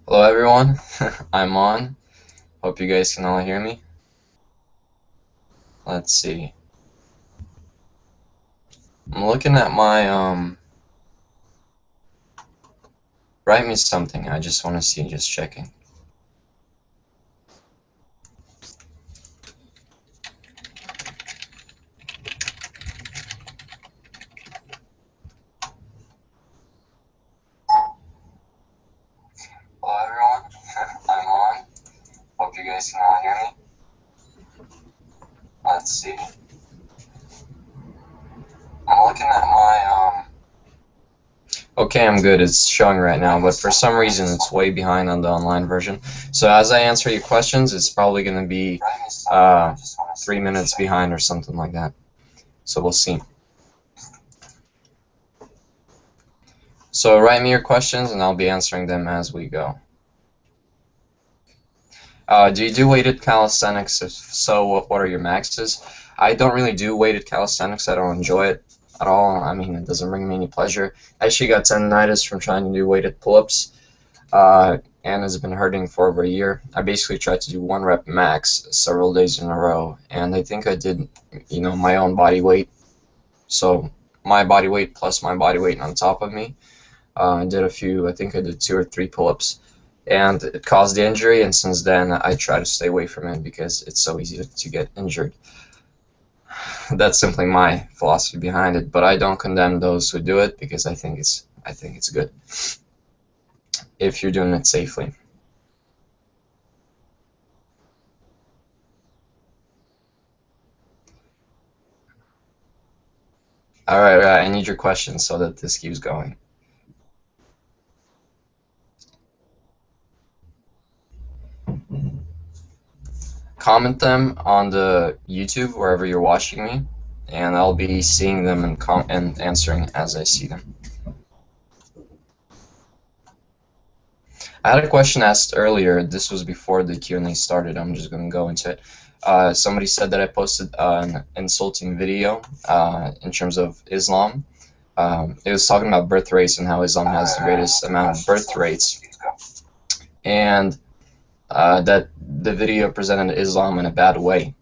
Hello everyone, I'm on. Hope you guys can all hear me. Let's see. I'm looking at my write me something. I just want to see, just checking. Hello everyone, I'm on. Hope you guys can all hear me. Let's see. I'm looking at my Okay, I'm good. It's showing right now, but for some reason it's way behind on the online version. So as I answer your questions, it's probably going to be 3 minutes behind or something like that. So we'll see. So write me your questions and I'll be answering them as we go. Do you do weighted calisthenics? If so, what are your maxes? I don't really do weighted calisthenics. I don't enjoy it at all. I mean, it doesn't bring me any pleasure. I actually got tendonitis from trying to do weighted pull-ups, and it's been hurting for over a year. I basically tried to do 1 rep max several days in a row, and I think I did, my own body weight. So my body weight plus my body weight on top of me. I did a few, I think I did 2 or 3 pull-ups, and it caused the injury, and since then I try to stay away from it because it's so easy to get injured. That's simply my philosophy behind it, but I don't condemn those who do it because I think it's good if you're doing it safely. All right, I need your questions so that this keeps going. Comment them on the YouTube wherever you're watching me, and I'll be seeing them and answering as I see them. I had a question asked earlier. This was before the Q&A started. I'm just going to go into it. Somebody said that I posted an insulting video in terms of Islam. It was talking about birth rates and how Islam has the greatest amount of birth rates, and that the video presented Islam in a bad way.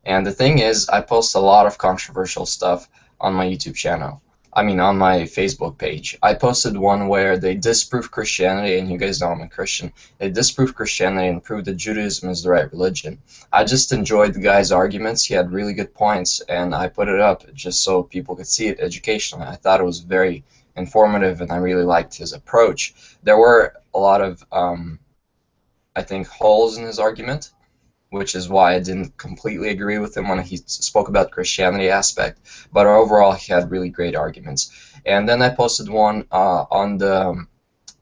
And the thing is, I post a lot of controversial stuff on my YouTube channel. I mean, on my Facebook page. I posted one where they disprove Christianity, and you guys know I'm a Christian. They disprove Christianity and prove that Judaism is the right religion. I just enjoyed the guy's arguments. He had really good points, and I put it up just so people could see it educationally. I thought it was very informative, and I really liked his approach. There were a lot of, I think, holes in his argument, which is why I didn't completely agree with him when he spoke about Christianity aspect, but overall he had really great arguments. And then I posted one on the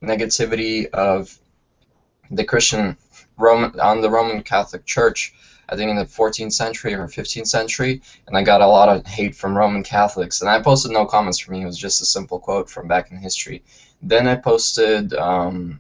negativity of the the Roman Catholic Church, I think in the 14th century or 15th century, and I got a lot of hate from Roman Catholics, and I posted no comments from me. It was just a simple quote from back in history. Then I posted the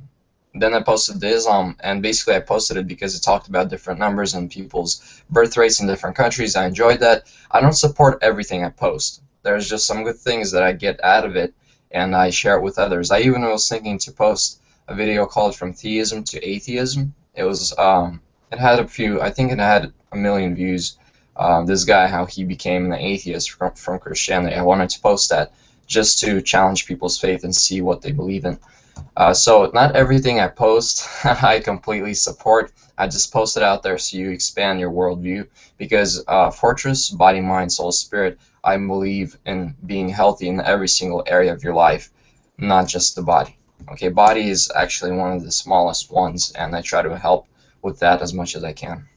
Islam, and basically I posted it because it talked about different numbers and people's birth rates in different countries. I enjoyed that. I don't support everything I post. There's just some good things that I get out of it, and I share it with others. I even was thinking to post a video called From Theism to Atheism. It had I think it had 1 million views. This guy, how he became an atheist from Christianity. I wanted to post that just to challenge people's faith and see what they believe in. So not everything I post I completely support. I just post it out there so you expand your worldview, because Fortress, body, mind, soul, spirit, I believe in being healthy in every single area of your life, not just the body. Okay, body is actually one of the smallest ones, and I try to help with that as much as I can.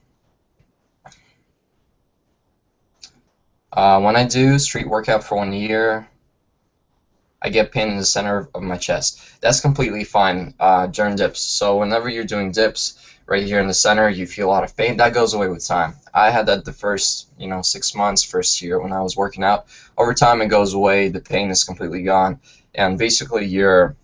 When I do street workout for 1 year, I get pain in the center of my chest. That's completely fine during dips. So whenever you're doing dips right here in the center, you feel a lot of pain. That goes away with time. I had that the first, 6 months, first year when I was working out. Over time, it goes away. The pain is completely gone. And basically, your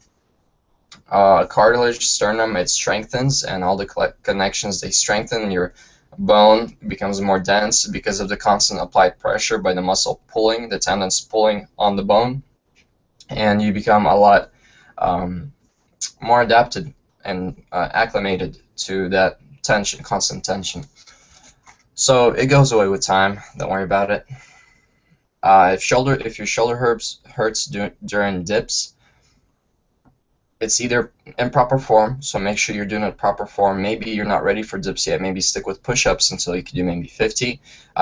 cartilage, sternum, it strengthens, and all the connections, they strengthen. Your bone becomes more dense because of the constant applied pressure by the muscle pulling, the tendons pulling on the bone, and you become a lot more adapted and acclimated to that tension, constant tension. So it goes away with time. Don't worry about it. If your shoulder hurts during dips, it's either in proper form, so make sure you're doing it proper form. Maybe you're not ready for dips yet. Maybe stick with push-ups until you can do maybe 50.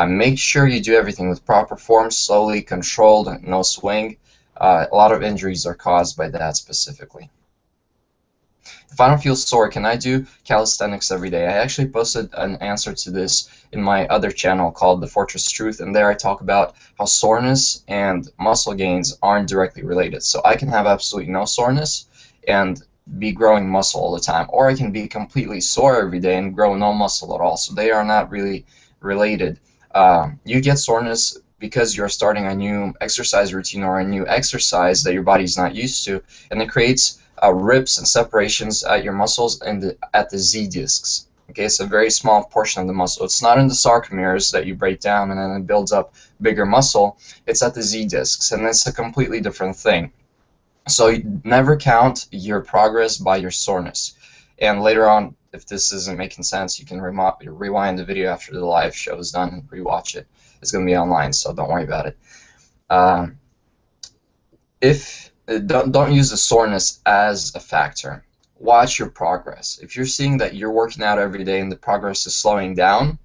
Make sure you do everything with proper form, slowly, controlled, no swing. A lot of injuries are caused by that specifically. If I don't feel sore, can I do calisthenics every day? I actually posted an answer to this in my other channel called The Fortress Truth, and there I talk about how soreness and muscle gains aren't directly related. So I can have absolutely no soreness and be growing muscle all the time, or I can be completely sore every day and grow no muscle at all. So they are not really related. You get soreness because you're starting a new exercise routine or a new exercise that your body's not used to, and it creates rips and separations at your muscles and at the Z discs. Okay, it's a very small portion of the muscle. It's not in the sarcomeres that you break down and then it builds up bigger muscle. It's at the Z discs, and it's a completely different thing. So you never count your progress by your soreness. And later on, if this isn't making sense, you can rewind the video after the live show is done and rewatch it. It's going to be online, so don't worry about it. Don't use the soreness as a factor. Watch your progress. If you're seeing that you're working out every day and the progress is slowing down,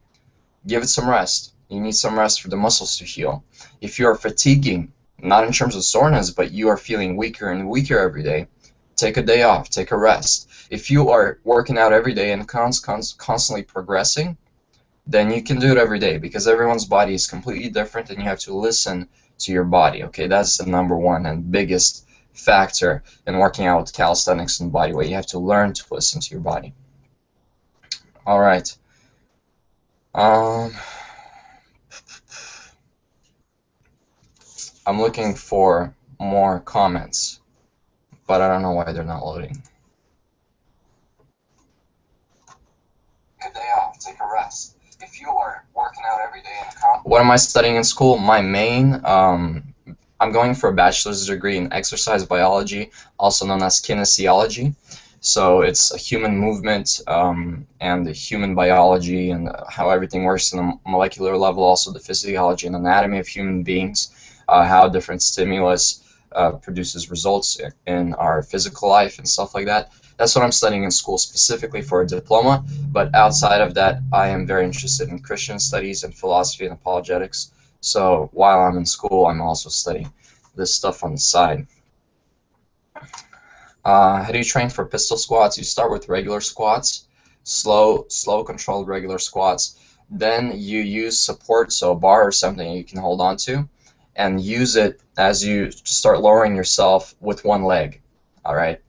give it some rest. You need some rest for the muscles to heal. If you're fatiguing, not in terms of soreness, but you are feeling weaker and weaker every day, take a day off, take a rest. If you are working out every day and constantly progressing, then you can do it every day, because everyone's body is completely different and you have to listen to your body. Okay, that's the number one and biggest factor in working out with calisthenics and bodyweight. You have to learn to listen to your body. All right. I'm looking for more comments, but I don't know why they're not loading. Good day off, take a rest. If you are working out every day what am I studying in school? My main, I'm going for a bachelor's degree in exercise biology, also known as kinesiology. So it's a human movement and the human biology and how everything works in a molecular level, also the physiology and anatomy of human beings, how different stimulus produces results in our physical life and stuff like that. That's what I'm studying in school specifically for a diploma, but outside of that, I am very interested in Christian studies and philosophy and apologetics. So while I'm in school, I'm also studying this stuff on the side. How do you train for pistol squats? You start with regular squats, slow, controlled regular squats. Then you use support, so a bar or something you can hold on to, and use it as you start lowering yourself with one leg. All right.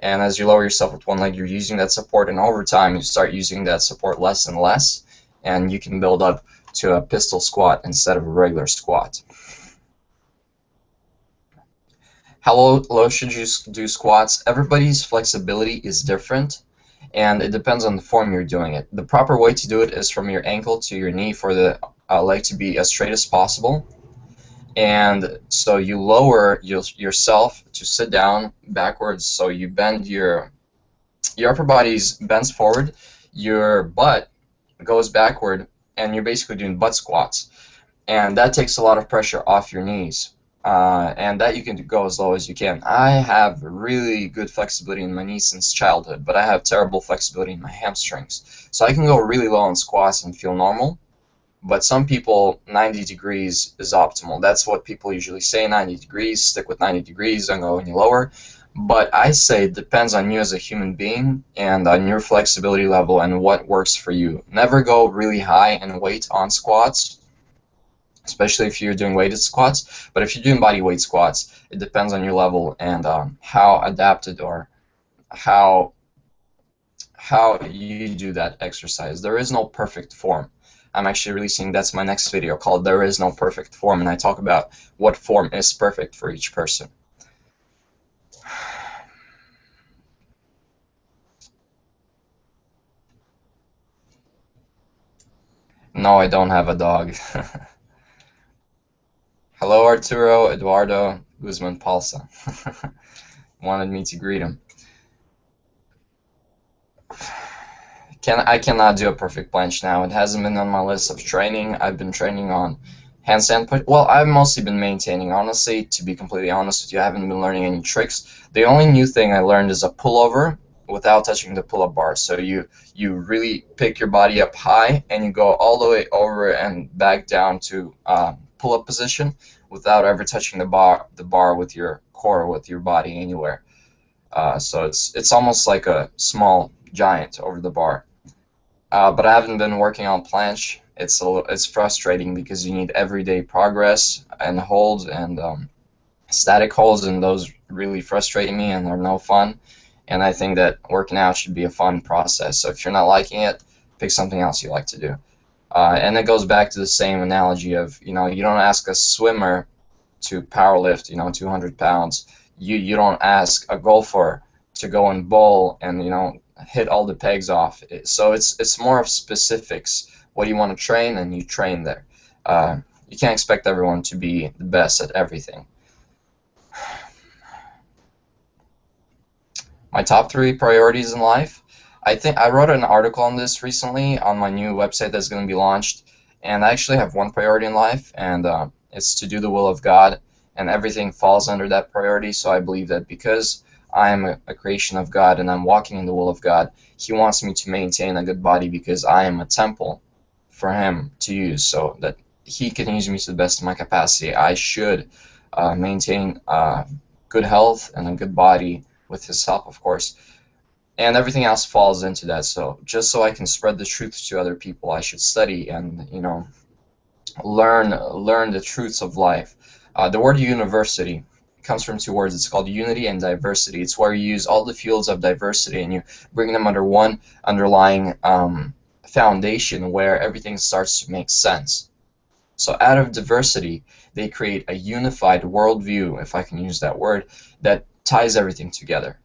And as you lower yourself with one leg, you're using that support, and over time you start using that support less and less, and you can build up to a pistol squat instead of a regular squat. How low should you do squats? Everybody's flexibility is different, and it depends on the form you're doing it. The proper way to do it is from your ankle to your knee for the leg to be as straight as possible. And so you lower yourself to sit down backwards, so you bend your upper body bends forward, your butt goes backward, and you're basically doing butt squats. And that takes a lot of pressure off your knees. And that you can go as low as you can. I have really good flexibility in my knees since childhood, but I have terrible flexibility in my hamstrings. So I can go really low on squats and feel normal. But some people, 90 degrees is optimal. That's what people usually say, 90 degrees, stick with 90 degrees, don't go any lower. But I say it depends on you as a human being and on your flexibility level and what works for you. Never go really high in weight on squats, especially if you're doing weighted squats. But if you're doing body weight squats, it depends on your level and how adapted or how you do that exercise. There is no perfect form. I'm actually releasing, that's my next video called There Is No Perfect Form, and I talk about what form is perfect for each person. No, I don't have a dog. Hello, Arturo Eduardo Guzman Palsa. Wanted me to greet him. I cannot do a perfect planche now. It hasn't been on my list of training. I've been training on handstand push. Well, I've mostly been maintaining, honestly. To be completely honest with you, I haven't been learning any tricks. The only new thing I learned is a pullover without touching the pull-up bar. So you really pick your body up high and you go all the way over and back down to pull-up position without ever touching the bar with your core, with your body anywhere. So it's almost like a small giant over the bar. But I haven't been working on planche. It's frustrating because you need everyday progress and holds and static holds, and those really frustrate me and are no fun. And I think that working out should be a fun process. So if you're not liking it, pick something else you like to do. And it goes back to the same analogy of, you don't ask a swimmer to power lift, 200 pounds. You don't ask a golfer to go and bowl and, hit all the pegs off. So it's more of specifics. What do you want to train, and you train there. You can't expect everyone to be the best at everything. My top 3 priorities in life. I think I wrote an article on this recently on my new website that's going to be launched, and I actually have one priority in life, and it's to do the will of God, and everything falls under that priority. So I believe that because I am a creation of God and I'm walking in the will of God, He wants me to maintain a good body because I am a temple for Him to use, so that He can use me to the best of my capacity. I should maintain good health and a good body with His help, of course. And everything else falls into that. So just so I can spread the truth to other people, I should study and learn the truths of life. The word university comes from 2 words. It's called unity and diversity. It's where you use all the fields of diversity and you bring them under one underlying foundation where everything starts to make sense. So out of diversity, they create a unified worldview, if I can use that word, that ties everything together.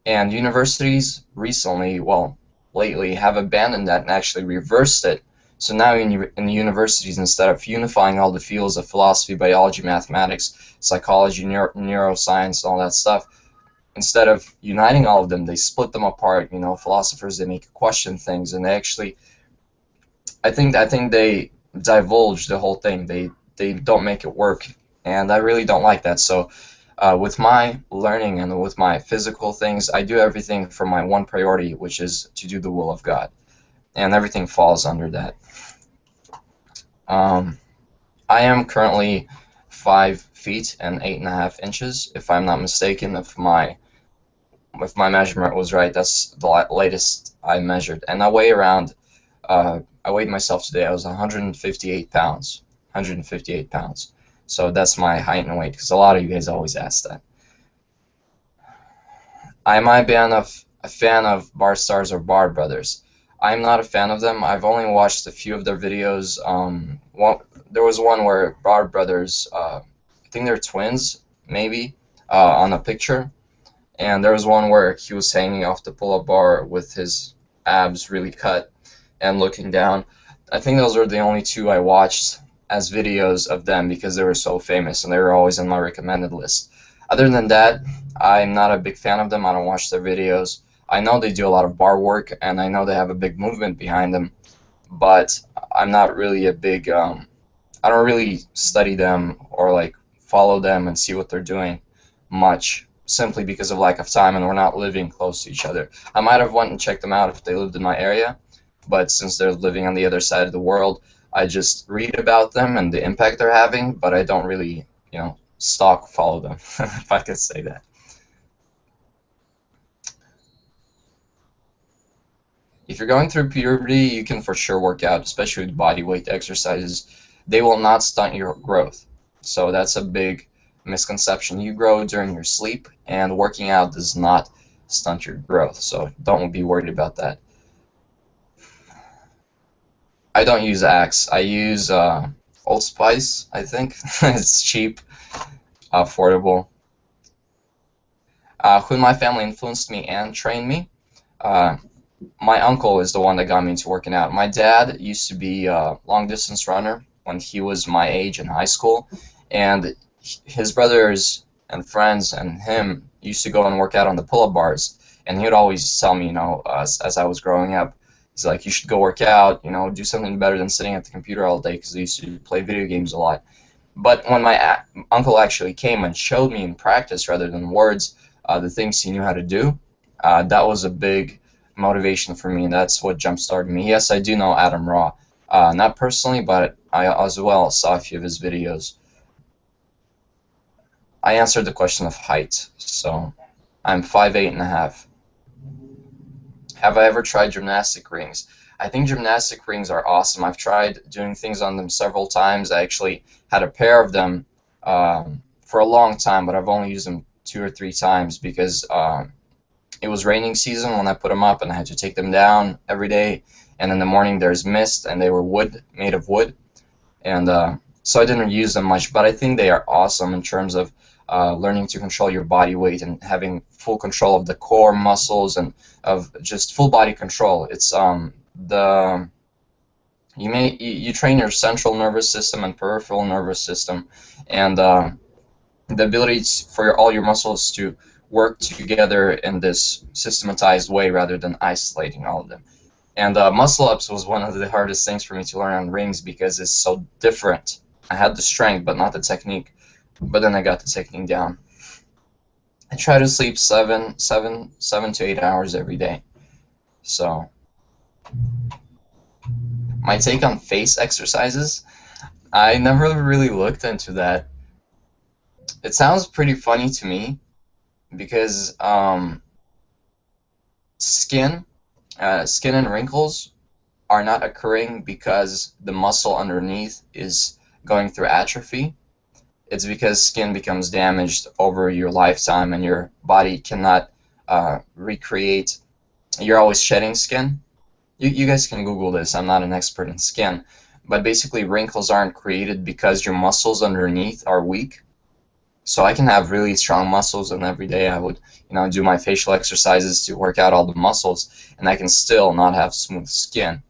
And universities recently, well, lately, have abandoned that and actually reversed it. So now in the universities, instead of unifying all the fields of philosophy, biology, mathematics, psychology, neuroscience, and all that stuff, instead of uniting all of them, they split them apart. Philosophers, they make you question things, and they actually, I think they divulge the whole thing. They don't make it work, and I really don't like that. So with my learning and with my physical things, I do everything for my one priority, which is to do the will of God, and everything falls under that. I am currently 5 feet and 8.5 inches, if I'm not mistaken. If my measurement was right, that's the latest I measured, and I weigh around. I weighed myself today. I was 158 pounds. 158 pounds. So that's my height and weight, because a lot of you guys always ask that. Am I a fan of Barstarzz or Barbrothers? I'm not a fan of them. I've only watched a few of their videos. There was one where Barbrothers, I think they're twins, maybe, on a picture. And there was one where he was hanging off the pull-up bar with his abs really cut and looking down. I think those were the only 2 I watched as videos of them because they were so famous and they were always on my recommended list. Other than that, I'm not a big fan of them. I don't watch their videos. I know they do a lot of bar work and I know they have a big movement behind them, but I'm not really a big, I don't really study them or like follow them and see what they're doing much, simply because of lack of time, and we're not living close to each other. I might have went and checked them out if they lived in my area, but since they're living on the other side of the world, I just read about them and the impact they're having, but I don't really, stalk follow them, if I could say that. If you're going through puberty, you can for sure work out, especially with body weight exercises. They will not stunt your growth. So that's a big misconception. You grow during your sleep, and working out does not stunt your growth. So don't be worried about that. I don't use Axe. I use Old Spice, I think. It's cheap, affordable. Who in my family influenced me and trained me? My uncle is the one that got me into working out. My dad used to be a long-distance runner when he was my age in high school, and his brothers and friends and him used to go and work out on the pull-up bars, and he would always tell me, as I was growing up, He's like, you should go work out, you know, do something better than sitting at the computer all day, because I used to play video games a lot. But when my uncle actually came and showed me in practice rather than words the things he knew how to do, that was a big motivation for me, and that's what jump-started me. Yes, I do know Adam Raw. Not personally, but I as well saw a few of his videos. I answered the question of height, so I'm 5'8.5". Have I ever tried gymnastic rings? I think gymnastic rings are awesome. I've tried doing things on them several times. I actually had a pair of them for a long time, but I've only used them 2 or 3 times because it was raining season when I put them up, and I had to take them down every day. And in the morning there's mist, and they were made of wood, and so I didn't use them much. But I think they are awesome in terms of learning to control your body weight and having full control of the core muscles and of just full body control. It's you train your central nervous system and peripheral nervous system, and the ability for all your muscles to work together in this systematized way rather than isolating all of them. And muscle ups was one of the hardest things for me to learn on rings because it's so different. I had the strength but not the technique, but then I got the technique down. I try to sleep 7 to 8 hours every day. So my take on face exercises, I never really looked into that. It sounds pretty funny to me because skin and wrinkles are not occurring because the muscle underneath is going through atrophy. It's because skin becomes damaged over your lifetime and your body cannot recreate. You're always shedding skin. You guys can Google this. I'm not an expert in skin. But basically, wrinkles aren't created because your muscles underneath are weak. So I can have really strong muscles, and every day I would, do my facial exercises to work out all the muscles, and I can still not have smooth skin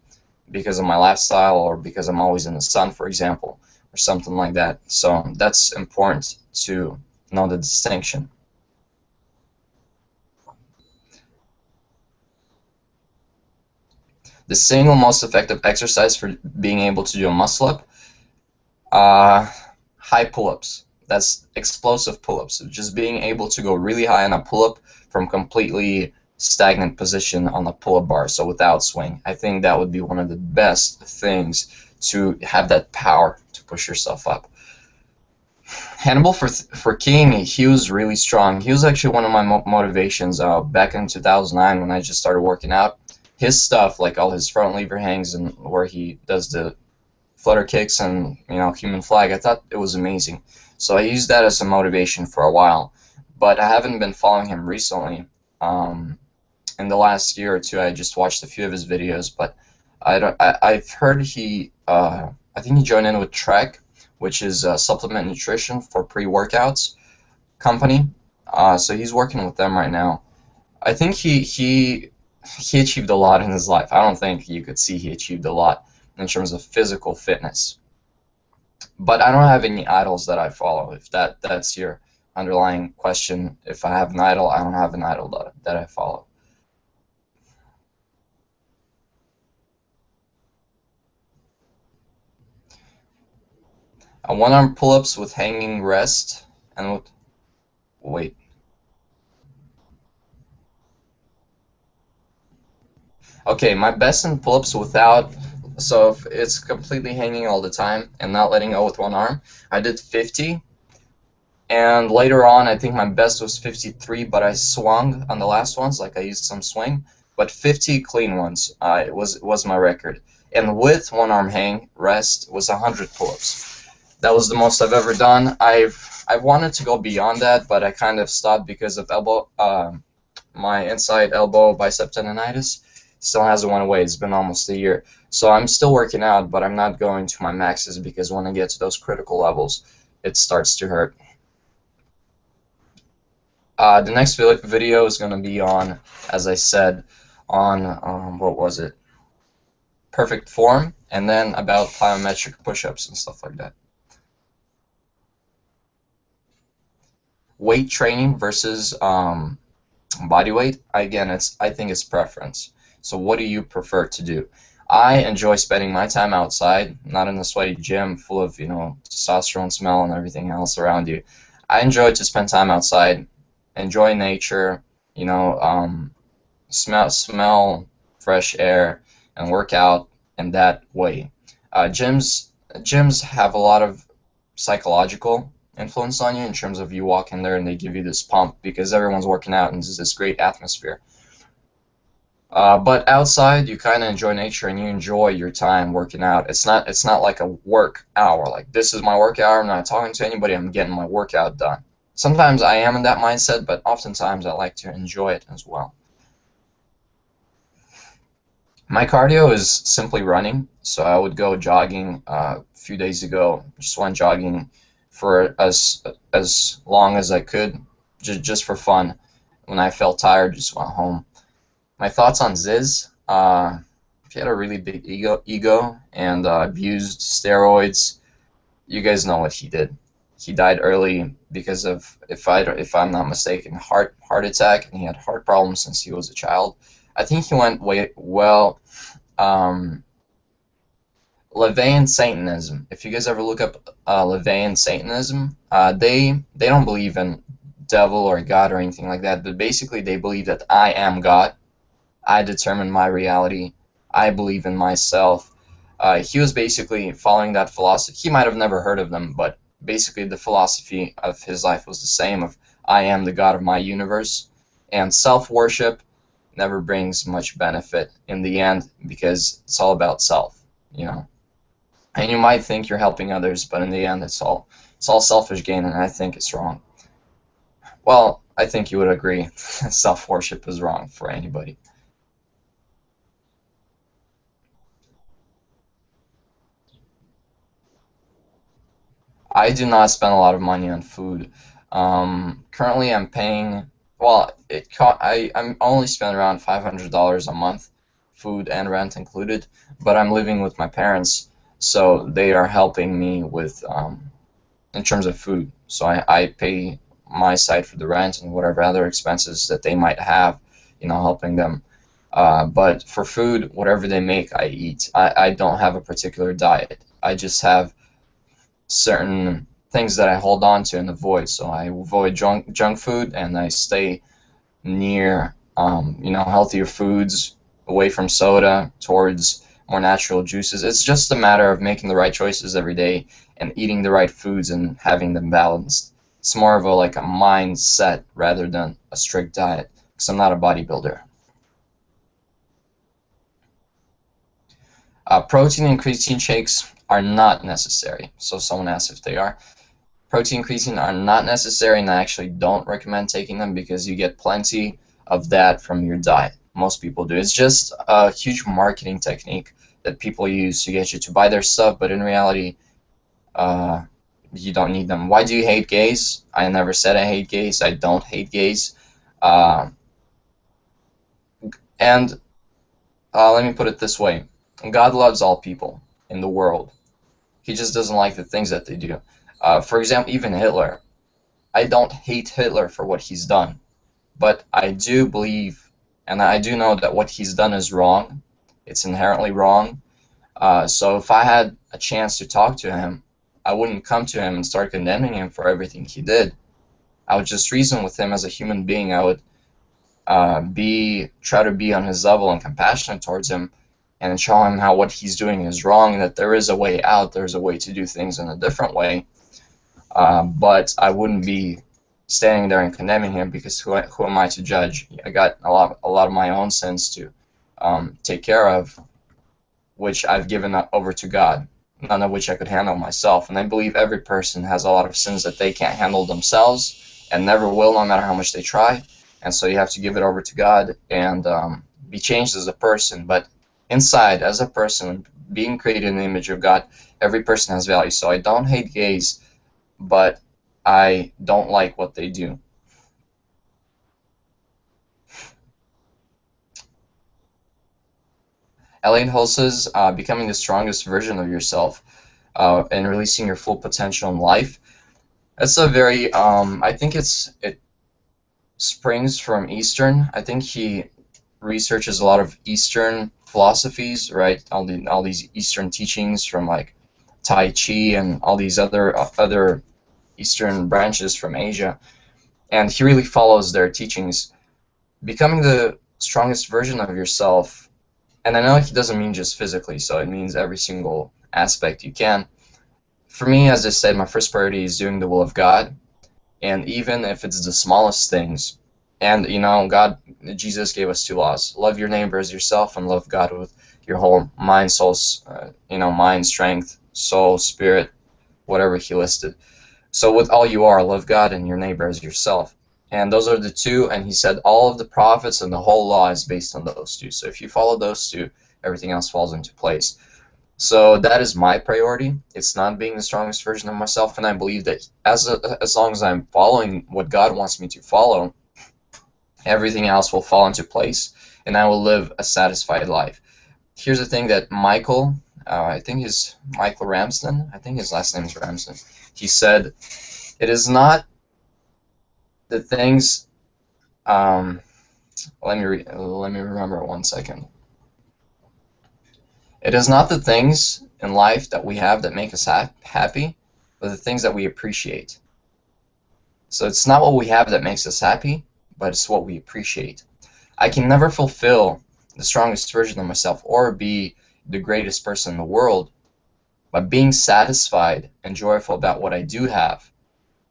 because of my lifestyle or because I'm always in the sun, for example, or something like that. So that's important to know the distinction. The single most effective exercise for being able to do a muscle up, high pull-ups. That's explosive pull-ups. Just being able to go really high on a pull-up from completely stagnant position on the pull-up bar, so without swing. I think that would be one of the best things to have that power to push yourself up. Hannibal for King, he was really strong. He was actually one of my motivations back in 2009 when I just started working out. His stuff, like all his front lever hangs and where he does the flutter kicks and human flag, I thought it was amazing. So I used that as a motivation for a while, but I haven't been following him recently. In the last year or two, I just watched a few of his videos, but I've heard I think he joined in with Trek, which is a supplement nutrition for pre-workouts company. So he's working with them right now. I think he achieved a lot in his life. I don't think you could see he achieved a lot in terms of physical fitness. But I don't have any idols that I follow, if that's your underlying question. If I have an idol, I don't have an idol that I follow. One-arm pull-ups with hanging rest and with wait. Okay, my best in pull-ups without, so if it's completely hanging all the time and not letting go with one arm, I did 50. And later on, I think my best was 53, but I swung on the last ones, like I used some swing. But 50 clean ones was my record. And with one arm hang rest was 100 pull-ups. That was the most I've ever done. I've wanted to go beyond that, but I kind of stopped because of my inside elbow bicep tendonitis. Still hasn't went away. It's been almost a year. So I'm still working out, but I'm not going to my maxes because when I get to those critical levels, it starts to hurt. The next video is going to be on, as I said, on, what was it? Perfect form, and then about plyometric push-ups and stuff like that. Weight training versus body weight. Again, I think it's preference. So what do you prefer to do? I enjoy spending my time outside, not in a sweaty gym full of, testosterone smell and everything else around you. I enjoy to spend time outside, enjoy nature, you know, smell fresh air, and work out in that way. Gyms have a lot of psychological influence on you in terms of you walk in there and they give you this pump because everyone's working out and there's this great atmosphere. But outside, you kind of enjoy nature and you enjoy your time working out. It's not like a work hour. Like this is my work hour. I'm not talking to anybody. I'm getting my workout done. Sometimes I am in that mindset, but oftentimes I like to enjoy it as well. My cardio is simply running. So I would go jogging. A few days ago, just went jogging for as long as I could, just for fun. When I felt tired, just went home. My thoughts on Ziz. He had a really big ego and abused steroids. You guys know what he did. He died early because of, if I'm not mistaken, heart attack, and he had heart problems since he was a child. I think he went way well. Um, LaVeyan Satanism. If you guys ever look up LaVeyan Satanism, they don't believe in devil or God or anything like that. But basically, they believe that I am God. I determine my reality. I believe in myself. He was basically following that philosophy. He might have never heard of them, but basically the philosophy of his life was the same of I am the God of my universe. And self-worship never brings much benefit in the end because it's all about self. And you might think you're helping others, but in the end it's all selfish gain, and I think it's wrong. Well, I think you would agree. Self-worship is wrong for anybody. I do not spend a lot of money on food. Currently, I'm paying. Well, I'm only spending around $500 a month, food and rent included. But I'm living with my parents, so they are helping me with in terms of food. So I pay my side for the rent and whatever other expenses that they might have, helping them. But for food, whatever they make, I eat. I don't have a particular diet. I just have certain things that I hold on to and avoid. So I avoid junk food and I stay near healthier foods, away from soda, towards more natural juices. It's just a matter of making the right choices every day and eating the right foods and having them balanced. It's more of a mindset rather than a strict diet because I'm not a bodybuilder. Protein and creatine shakes are not necessary. So someone asked if they are. Protein and creatine are not necessary, and I actually don't recommend taking them because you get plenty of that from your diet. Most people do. It's just a huge marketing technique that people use to get you to buy their stuff, but in reality, uh, you don't need them. Why do you hate gays? I never said I hate gays. I don't hate gays. Uh, and Let me put it this way. God loves all people in the world. He just doesn't like the things that they do. For example, even Hitler. I don't hate Hitler for what he's done, but I do believe and I do know that what he's done is wrong. It's inherently wrong. So if I had a chance to talk to him, I wouldn't come to him and start condemning him for everything he did. I would just reason with him as a human being. I would try to be on his level and compassionate towards him and show him how what he's doing is wrong and that there is a way out, there's a way to do things in a different way. But I wouldn't be standing there and condemning him because who am I to judge? I got a lot of my own sins to take care of, which I've given over to God, none of which I could handle myself. And I believe every person has a lot of sins that they can't handle themselves and never will, no matter how much they try. And so you have to give it over to God and be changed as a person. But inside, as a person, being created in the image of God, every person has value. So I don't hate gays, but I don't like what they do. Elaine Hull says, becoming the strongest version of yourself and releasing your full potential in life. That's a very, I think it springs from Eastern. I think he researches a lot of Eastern philosophies, right? All these Eastern teachings from like Tai Chi and all these other Eastern branches from Asia, and he really follows their teachings. Becoming the strongest version of yourself, and I know he doesn't mean just physically, so it means every single aspect you can. For me, as I said, my first priority is doing the will of God, and even if it's the smallest things, and you know, Jesus gave us two laws: love your neighbor as yourself, and love God with your whole mind, soul, mind, strength, soul, spirit, whatever he listed. So with all you are, love God and your neighbor as yourself. And those are the two, and he said all of the prophets and the whole law is based on those two. So if you follow those two, everything else falls into place. So that is my priority. It's not being the strongest version of myself, and I believe that as long as I'm following what God wants me to follow, everything else will fall into place, and I will live a satisfied life. Here's the thing that Michael, I think he's Michael Ramsden, I think his last name is Ramsden, he said, it is not the things, let me remember 1 second. It is not the things in life that we have that make us happy, but the things that we appreciate. So it's not what we have that makes us happy, but it's what we appreciate. I can never fulfill the strongest version of myself or be the greatest person in the world, but being satisfied and joyful about what I do have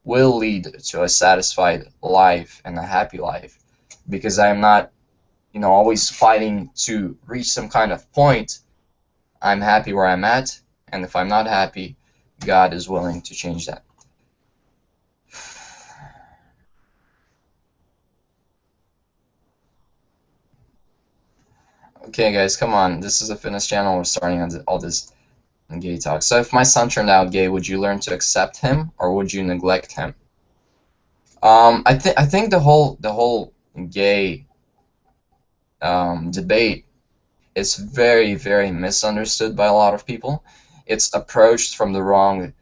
will lead to a satisfied life and a happy life, because I am not, always fighting to reach some kind of point. I'm happy where I'm at, and if I'm not happy, God is willing to change that. Okay, guys, come on. This is a fitness channel. We're starting on all this gay talk. So if my son turned out gay, would you learn to accept him, or would you neglect him? I think the whole gay debate is very, very misunderstood by a lot of people. It's approached from the wrong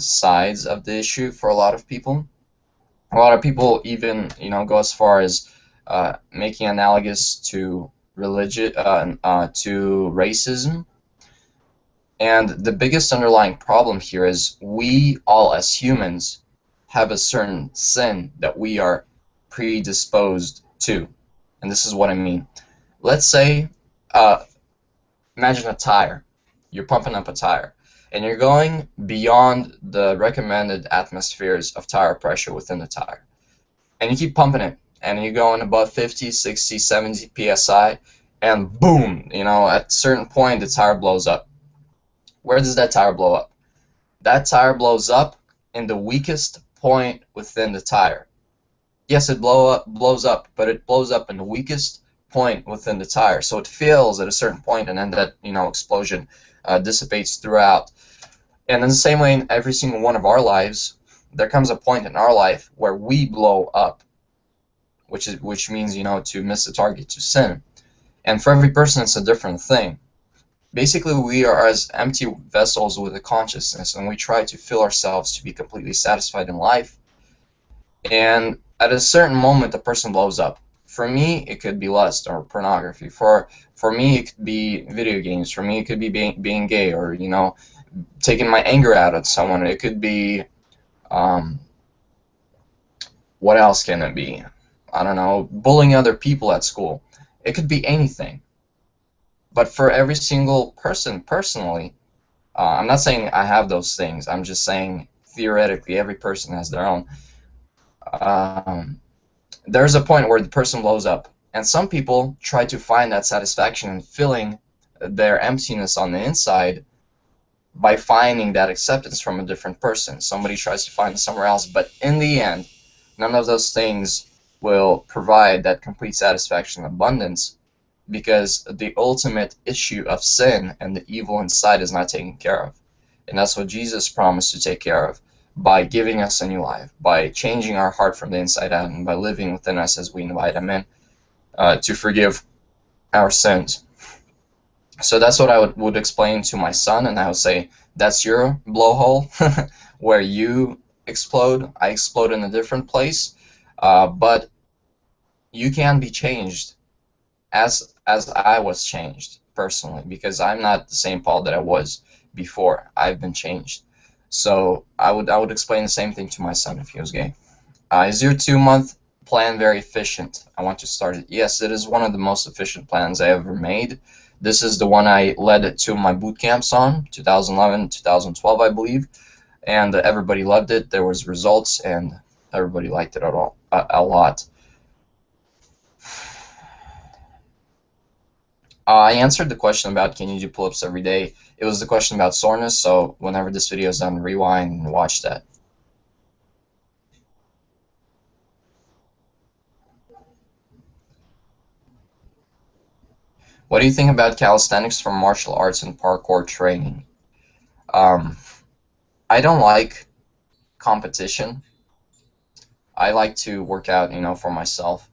sides of the issue for a lot of people. A lot of people even go as far as making analogous to religion, to racism. And the biggest underlying problem here is we all as humans have a certain sin that we are predisposed to. And this is what I mean. Let's say, imagine a tire. You're pumping up a tire, and you're going beyond the recommended atmospheres of tire pressure within the tire. And you keep pumping it, and you're going above 50, 60, 70 psi, and boom, at a certain point the tire blows up. Where does that tire blow up? That tire blows up in the weakest point within the tire. Yes, it blows up, but it blows up in the weakest point within the tire. So it fails at a certain point, and then that explosion dissipates throughout. And in the same way, in every single one of our lives, there comes a point in our life where we blow up, which means to miss the target, to sin. And for every person, it's a different thing. Basically, we are as empty vessels with a consciousness, and we try to fill ourselves to be completely satisfied in life. And at a certain moment, the person blows up. For me, it could be lust or pornography. For me, it could be video games. For me, it could be being gay, or taking my anger out at someone. It could be, what else can it be? I don't know, bullying other people at school. It could be anything. But for every single person personally, I'm not saying I have those things. I'm just saying theoretically every person has their own. There's a point where the person blows up, and some people try to find that satisfaction in filling their emptiness on the inside by finding that acceptance from a different person. Somebody tries to find it somewhere else, but in the end, none of those things will provide that complete satisfaction and abundance, because the ultimate issue of sin and the evil inside is not taken care of. And that's what Jesus promised to take care of by giving us a new life, by changing our heart from the inside out, and by living within us as we invite Him in to forgive our sins. So that's what I would explain to my son, and I would say, that's your blowhole where you explode. I explode in a different place, but you can be changed as I was changed personally, because I'm not the same Paul that I was before. I've been changed. So I would explain the same thing to my son if he was gay. Is your 2 month plan very efficient? I want to start it. Yes, it is one of the most efficient plans I ever made. This is the one I led to my boot camps on, 2011, 2012, I believe, and everybody loved it. There was results, and everybody liked it a lot. I answered the question about can you do pull-ups every day. It was the question about soreness, so whenever this video is done, rewind and watch that. What do you think about calisthenics from martial arts and parkour training? Um, I don't like competition. I like to work out, for myself.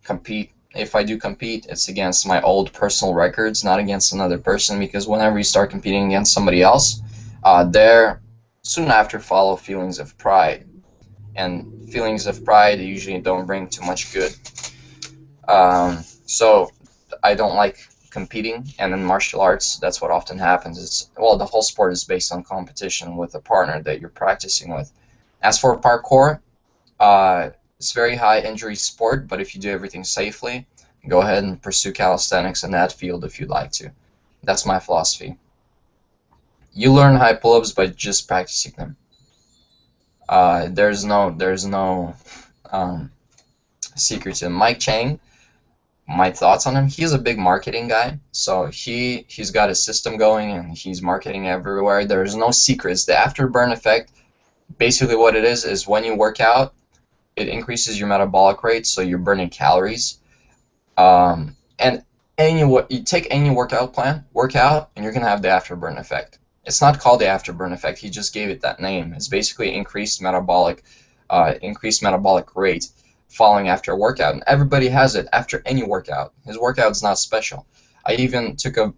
Compete. If I do compete, it's against my old personal records, not against another person, because whenever you start competing against somebody else, there soon after follow feelings of pride. And feelings of pride usually don't bring too much good. So I don't like competing, and in martial arts, that's what often happens. Well, the whole sport is based on competition with a partner that you're practicing with. As for parkour, it's very high injury sport, but if you do everything safely, go ahead and pursue calisthenics in that field if you'd like to. That's my philosophy. You learn high pull-ups by just practicing them. There's no secret to them. Mike Chang, my thoughts on him, he's a big marketing guy, so he's got a system going and he's marketing everywhere. There's no secrets. The afterburn effect, basically what it is when you work out, it increases your metabolic rate, so you're burning calories. And you take any workout plan, and you're gonna have the afterburn effect. It's not called the afterburn effect. He just gave it that name. It's basically increased metabolic rate following after a workout, and everybody has it after any workout. His workout's not special. I even took a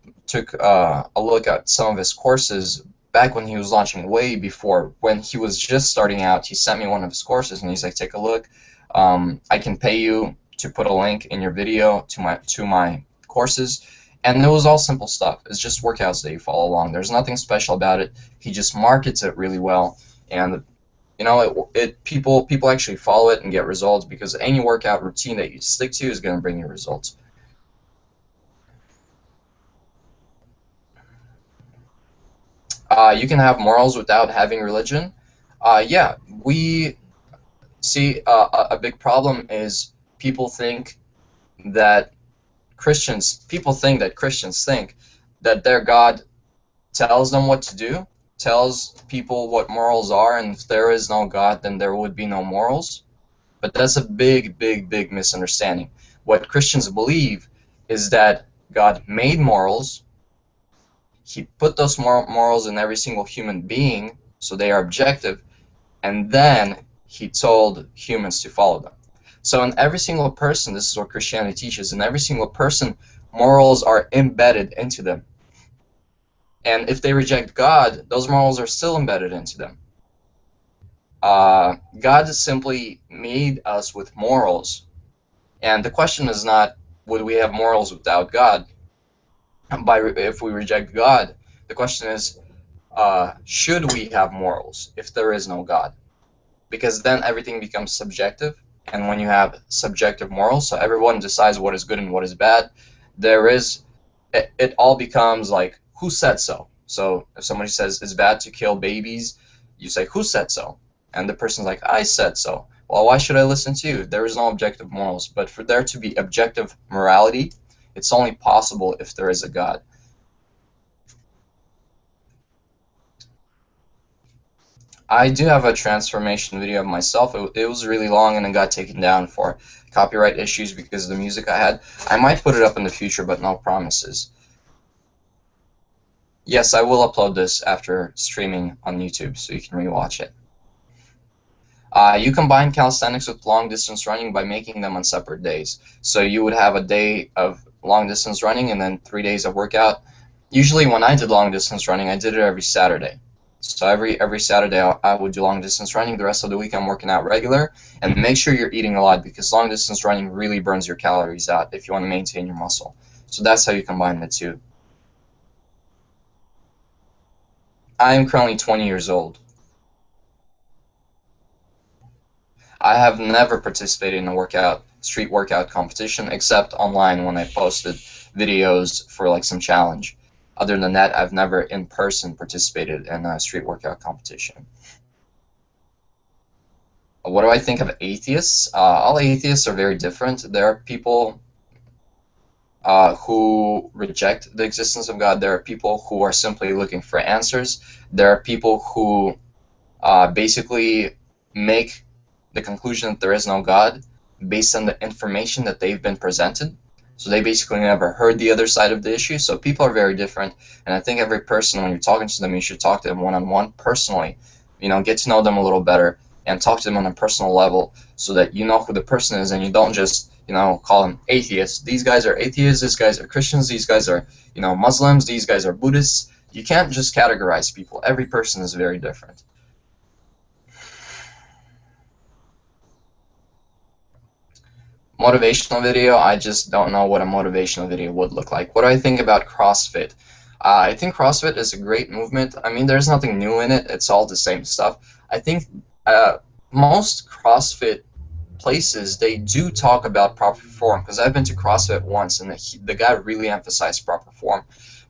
look at some of his courses back when he was launching, way before, when he was just starting out. He sent me one of his courses, and he's like, take a look. I can pay you to put a link in your video to my courses. And it was all simple stuff. It's just workouts that you follow along. There's nothing special about it. He just markets it really well, and people actually follow it and get results, because any workout routine that you stick to is going to bring you results. You can have morals without having religion. Yeah, we see a big problem is people think that Christians think that their God tells them what to do, tells people what morals are, and if there is no God, then there would be no morals. But that's a big, big, big misunderstanding. What Christians believe is that God made morals, He put those morals in every single human being, so they are objective, and then He told humans to follow them. So in every single person, this is what Christianity teaches, in every single person, morals are embedded into them. And if they reject God, those morals are still embedded into them. God simply made us with morals. And the question is not, would we have morals without God? If we reject God, the question is, should we have morals if there is no God? Because then everything becomes subjective. And when you have subjective morals, so everyone decides what is good and what is bad, it all becomes like, who said so? So if somebody says it's bad to kill babies, you say, who said so? And the person's like, I said so. Well, why should I listen to you? There is no objective morals. But for there to be objective morality, it's only possible if there is a God. I do have a transformation video of myself. It was really long, and it got taken down for copyright issues because of the music I had. I might put it up in the future, but no promises. Yes, I will upload this after streaming on YouTube, so you can rewatch it. You combine calisthenics with long-distance running by making them on separate days. So you would have a day of long-distance running and then 3 days of workout. Usually when I did long-distance running, I did it every Saturday. So every Saturday I would do long distance running. The rest of the week I'm working out regular. And make sure you're eating a lot, because long distance running really burns your calories out if you want to maintain your muscle. So that's how you combine the two. I am currently 20 years old. I have never participated in a street workout competition, except online when I posted videos for like some challenge. Other than that, I've never in person participated in a street workout competition. What do I think of atheists? All atheists are very different. There are people who reject the existence of God. There are people who are simply looking for answers. There are people who basically make the conclusion that there is no God based on the information that they've been presented. So they basically never heard the other side of the issue. So people are very different, and I think every person, when you're talking to them, you should talk to them one-on-one personally. You know, get to know them a little better and talk to them on a personal level so that you know who the person is, and you don't just, you know, call them atheists. These guys are atheists, these guys are Christians, these guys are, you know, Muslims, these guys are Buddhists. You can't just categorize people. Every person is very different. Motivational video, I just don't know what a motivational video would look like. What do I think about CrossFit? I think CrossFit is a great movement. I mean, there's nothing new in it. It's all the same stuff. I think uh, most CrossFit places, they do talk about proper form, because I've been to CrossFit once and the guy really emphasized proper form.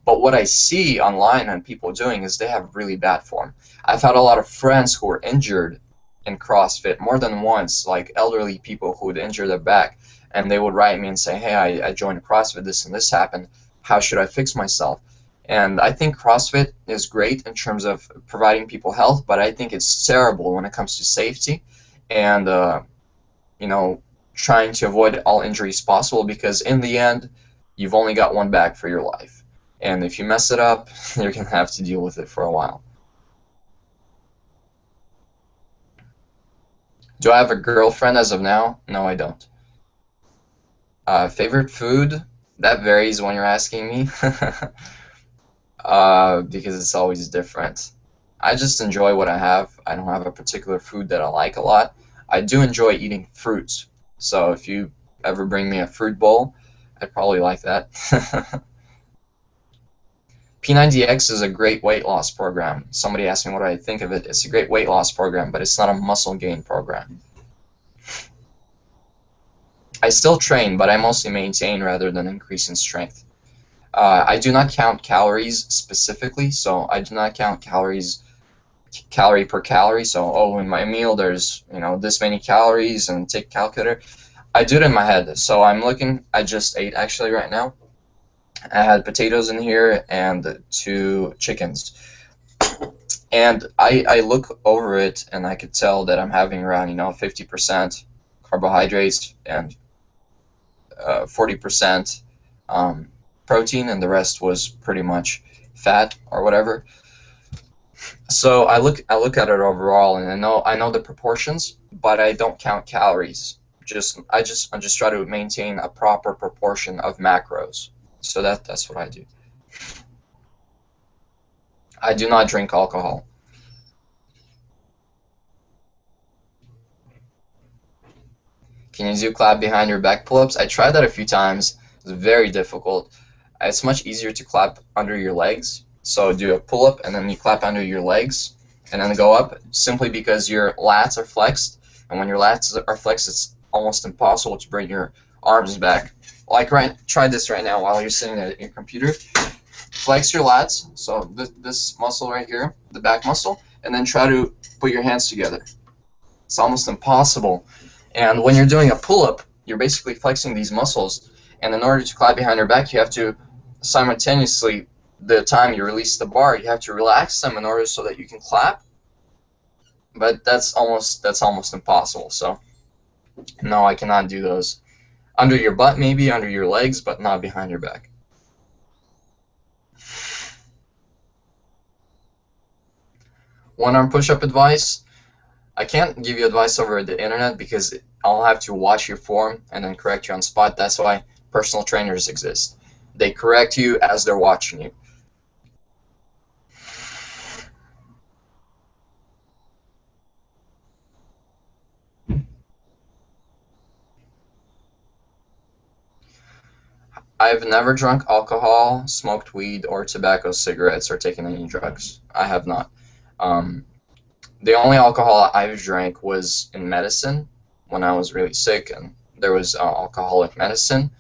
But what I see online and people doing is they have really bad form. I've had a lot of friends who were injured in CrossFit more than once, like elderly people who would injure their back, and they would write me and say, hey, I joined CrossFit, this and this happened, how should I fix myself? And I think CrossFit is great in terms of providing people health, but I think it's terrible when it comes to safety and you know, trying to avoid all injuries possible, because in the end, you've only got one bag for your life. And if you mess it up, you're going to have to deal with it for a while. Do I have a girlfriend as of now? No, I don't. Favorite food? That varies when you're asking me, because it's always different. I just enjoy what I have. I don't have a particular food that I like a lot. I do enjoy eating fruits, so if you ever bring me a fruit bowl, I'd probably like that. P90X is a great weight loss program. Somebody asked me what I think of it. It's a great weight loss program, but it's not a muscle gain program. I still train, but I mostly maintain rather than increase in strength. I do not count calories specifically, so I do not count calories calorie per calorie. So, oh, in my meal there's, you know, this many calories, and take calculator. I do it in my head. So I'm looking, I just ate actually right now. I had potatoes in here and 2 chickens. And I look over it and I could tell that I'm having around, you know, 50% carbohydrates and 40% protein, and the rest was pretty much fat or whatever. So I look at it overall, and I know the proportions, but I don't count calories. I just try to maintain a proper proportion of macros. So that's what I do. I do not drink alcohol. Can you do clap behind your back pull-ups? I tried that a few times. It's very difficult. It's much easier to clap under your legs. So do a pull-up and then you clap under your legs and then go up, simply because your lats are flexed, and when your lats are flexed, it's almost impossible to bring your arms back. Like try this right now while you're sitting at your computer. Flex your lats, so this muscle right here, the back muscle, and then try to put your hands together. It's almost impossible. And when you're doing a pull-up, you're basically flexing these muscles, and in order to clap behind your back, you have to simultaneously, the time you release the bar, you have to relax them in order so that you can clap. But that's almost impossible. So no, I cannot do those. Under your butt, maybe under your legs, but not behind your back. One arm push-up advice. I can't give you advice over the internet because I'll have to watch your form and then correct you on spot. That's why personal trainers exist. They correct you as they're watching you. I've never drunk alcohol, smoked weed or tobacco, cigarettes, or taken any drugs. I have not. Um, the only alcohol I've drank was in medicine when I was really sick, and there was alcoholic medicine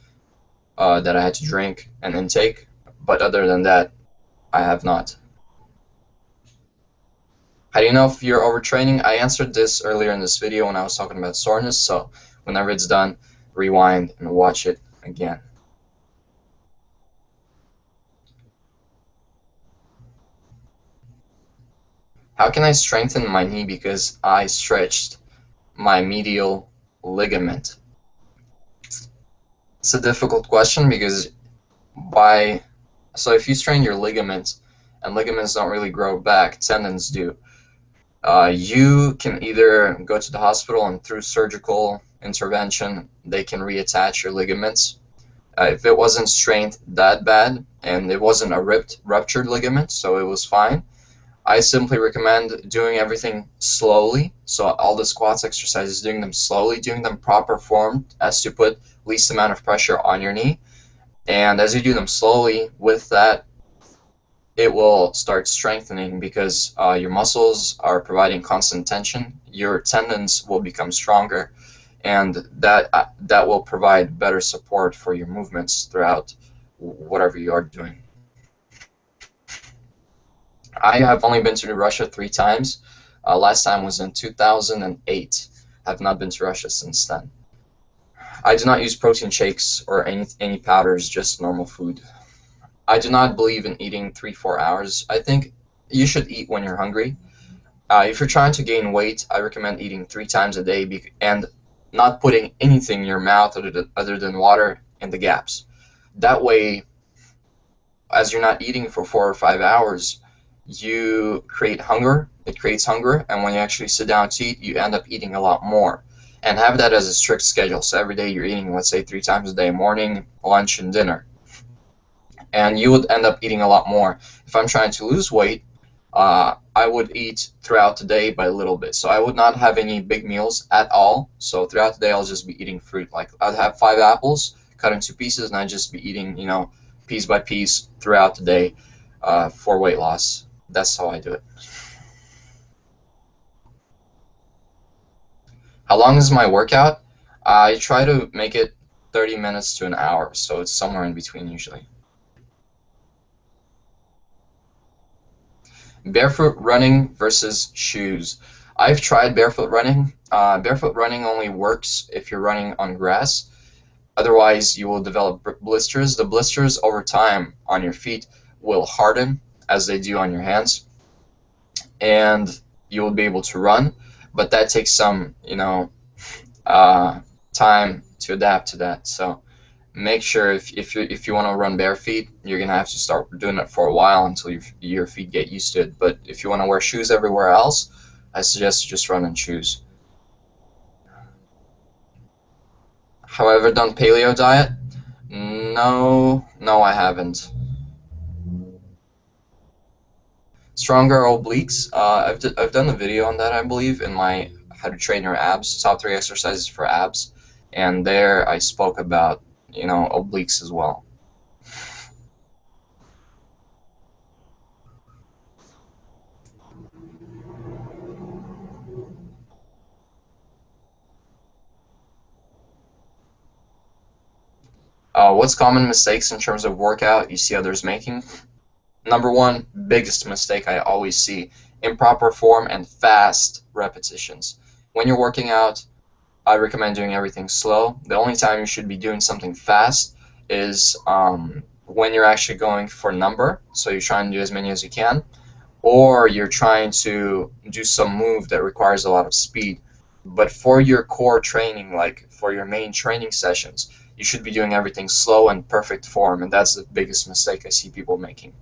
that I had to drink and intake. But other than that, I have not. How do you know if you're overtraining? I answered this earlier in this video when I was talking about soreness, so whenever it's done, rewind and watch it again. How can I strengthen my knee because I stretched my medial ligament? It's a difficult question because so if you strain your ligaments, and ligaments don't really grow back, tendons do, you can either go to the hospital and through surgical intervention, they can reattach your ligaments. If it wasn't strained that bad and it wasn't a ruptured ligament, so it was fine, I simply recommend doing everything slowly. So all the squats exercises, doing them slowly, doing them proper form as to put least amount of pressure on your knee. And as you do them slowly, with that, it will start strengthening because your muscles are providing constant tension. Your tendons will become stronger, and that will provide better support for your movements throughout whatever you are doing. I have only been to Russia 3 times. Last time was in 2008. I have not been to Russia since then. I do not use protein shakes or any powders, just normal food. I do not believe in eating 3-4 hours. I think you should eat when you're hungry. If you're trying to gain weight, I recommend eating 3 times a day and not putting anything in your mouth other than water in the gaps. That way, as you're not eating for 4 or 5 hours, you create hunger, it creates hunger, and when you actually sit down to eat, you end up eating a lot more. And have that as a strict schedule. So every day you're eating, let's say 3 times a day, morning, lunch, and dinner. And you would end up eating a lot more. If I'm trying to lose weight, I would eat throughout the day by a little bit. So I would not have any big meals at all. So throughout the day, I'll just be eating fruit. Like I'd have 5 apples cut into pieces, and I'd just be eating, piece by piece throughout the day for weight loss. That's how I do it. How long is my workout? I try to make it 30 minutes to an hour, so it's somewhere in between usually. Barefoot running versus shoes. I've tried barefoot running. Barefoot running only works if you're running on grass. Otherwise, you will develop blisters. The blisters over time on your feet will harden as they do on your hands, and you will be able to run. But that takes some, time to adapt to that. So make sure if you want to run bare feet, you're gonna have to start doing it for a while until your feet get used to it. But if you want to wear shoes everywhere else, I suggest you just run in shoes. Have I ever done paleo diet? No, I haven't. Stronger obliques. I've done a video on that, I believe, in my how to train your abs, top 3 exercises for abs, and there I spoke about obliques as well. What's common mistakes in terms of workout you see others making? Number 1, biggest mistake I always see, improper form and fast repetitions. When you're working out, I recommend doing everything slow. The only time you should be doing something fast is when you're actually going for number, so you're trying to do as many as you can, or you're trying to do some move that requires a lot of speed. But for your core training, like for your main training sessions, you should be doing everything slow and perfect form, and that's the biggest mistake I see people making.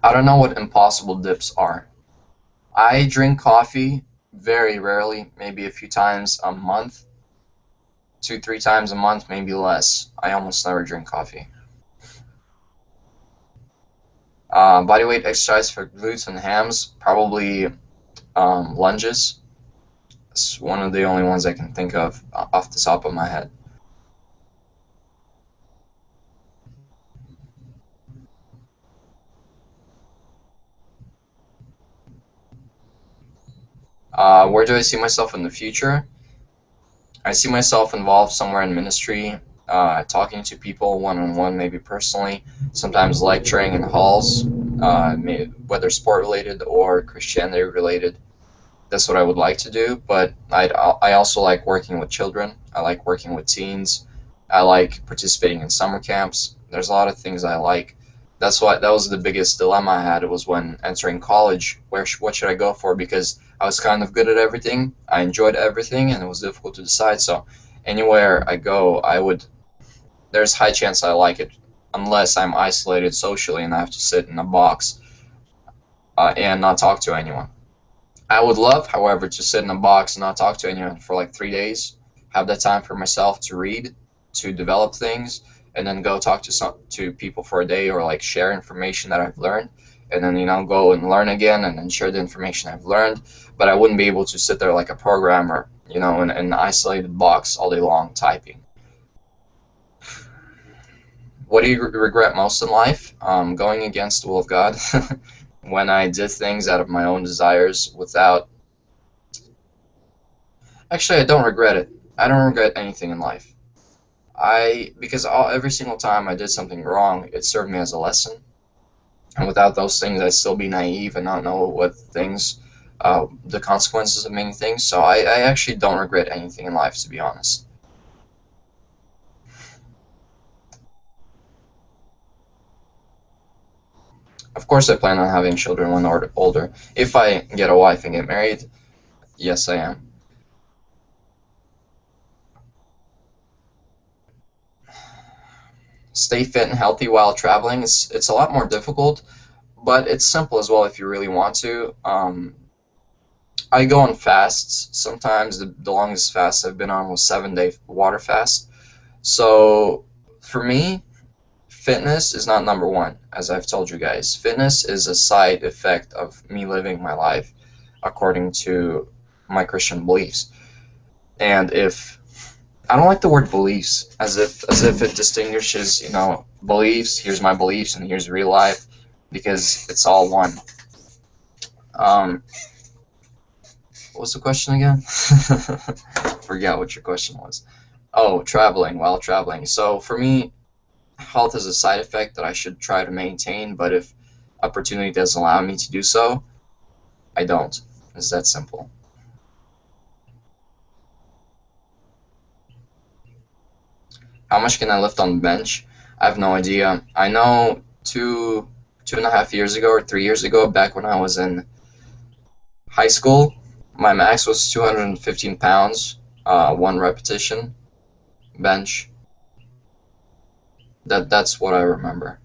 I don't know what impossible dips are. I drink coffee very rarely, maybe a few times a month, 2-3 times a month, maybe less. I almost never drink coffee. Bodyweight exercise for glutes and hams, probably lunges. It's one of the only ones I can think of off the top of my head. Where do I see myself in the future? I see myself involved somewhere in ministry, talking to people one-on-one, maybe personally, sometimes lecturing in halls, whether sport related or Christianity related. That's what I would like to do, but I also like working with children. I like working with teens. I like participating in summer camps. There's a lot of things I like. That was the biggest dilemma I had. It was when entering college, what should I go for? Because I was kind of good at everything. I enjoyed everything, and it was difficult to decide. So anywhere I go, there's high chance I like it, unless I'm isolated socially and I have to sit in a box and not talk to anyone. I would love, however, to sit in a box and not talk to anyone for like 3 days, have that time for myself to read, to develop things, and then go talk to people for a day, or like share information that I've learned, and then go and learn again and then share the information I've learned. But I wouldn't be able to sit there like a programmer, in an isolated box all day long typing. What do you regret most in life? Going against the will of God. When I did things out of my own desires without... Actually, I don't regret it. I don't regret anything in life. Because every single time I did something wrong, it served me as a lesson. And without those things, I'd still be naive and not know the consequences of many things. So I actually don't regret anything in life, to be honest. Of course, I plan on having children when older. If I get a wife and get married, yes, I am. Stay fit and healthy while traveling. It's a lot more difficult, but it's simple as well if you really want to. I go on fasts. Sometimes the longest fast I've been on was 7-day water fast. So for me, fitness is not number one, as I've told you guys. Fitness is a side effect of me living my life according to my Christian beliefs. And if I don't like the word beliefs, as if it distinguishes, beliefs. Here's my beliefs, and here's real life, because it's all one. What was the question again? Forget what your question was. Oh, traveling, while traveling. So for me, health is a side effect that I should try to maintain, but if opportunity doesn't allow me to do so, I don't. It's that simple. How much can I lift on the bench? I have no idea. I know 2.5 years ago or 3 years ago, back when I was in high school, my max was 215 pounds, one repetition, bench. That's what I remember.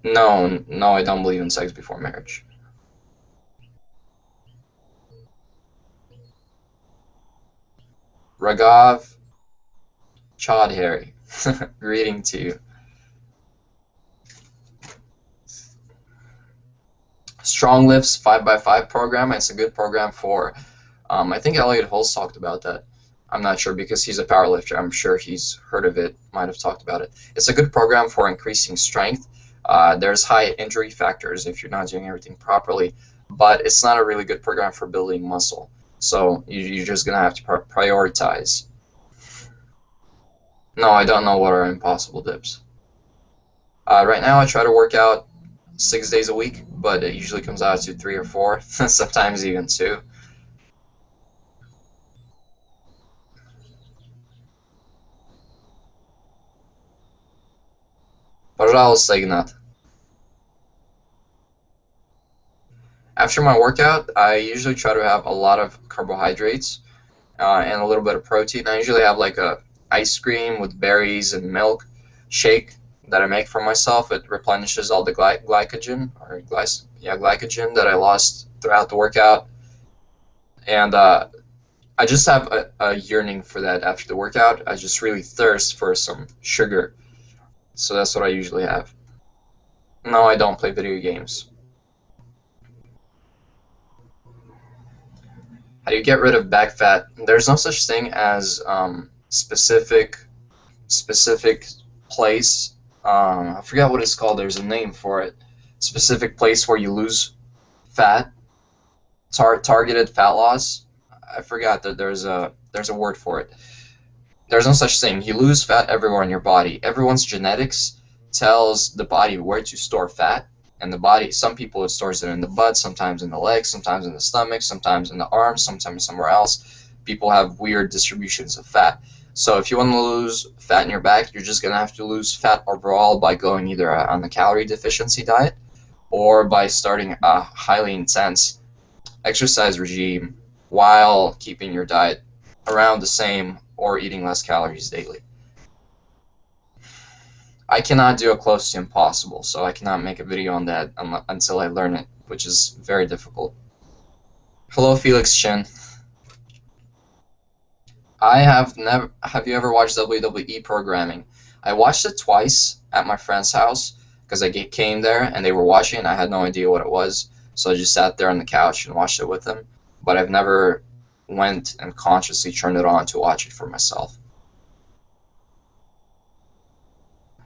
No, no, I don't believe in sex before marriage. Ragav Chaudhary, greeting to you. Strong Lifts 5x5 program. It's a good program for, I think Elliot Holtz talked about that. I'm not sure because he's a powerlifter. I'm sure he's heard of it, might have talked about it. It's a good program for increasing strength. There's high injury factors if you're not doing everything properly, but it's not a really good program for building muscle. So you're just going to have to prioritize. No, I don't know what are impossible dips. Right now I try to work out 6 days a week, but it usually comes out to 3 or 4, sometimes even 2. Пожалуйста, Ignat. After my workout, I usually try to have a lot of carbohydrates and a little bit of protein. I usually have like a ice cream with berries and milk shake that I make for myself. It replenishes all the glycogen glycogen that I lost throughout the workout, and I just have a yearning for that after the workout. I just really thirst for some sugar, so that's what I usually have. No, I don't play video games. How do you get rid of back fat? There's no such thing as specific place. I forgot what it's called. There's a name for it. Specific place where you lose fat. Targeted fat loss. I forgot that there's a word for it. There's no such thing. You lose fat everywhere in your body. Everyone's genetics tells the body where to store fat, and the body, some people, it stores it in the butt, sometimes in the legs, sometimes in the stomach, sometimes in the arms, sometimes somewhere else. People have weird distributions of fat. So if you want to lose fat in your back, you're just going to have to lose fat overall by going either on a calorie deficiency diet or by starting a highly intense exercise regime while keeping your diet around the same or eating less calories daily. I cannot do it close to impossible, so I cannot make a video on that until I learn it, which is very difficult. Hello, Felix Chen. I have never. Have you ever watched WWE programming? I watched it twice at my friend's house because I came there and they were watching and I had no idea what it was, so I just sat there on the couch and watched it with them. But I've never went and consciously turned it on to watch it for myself.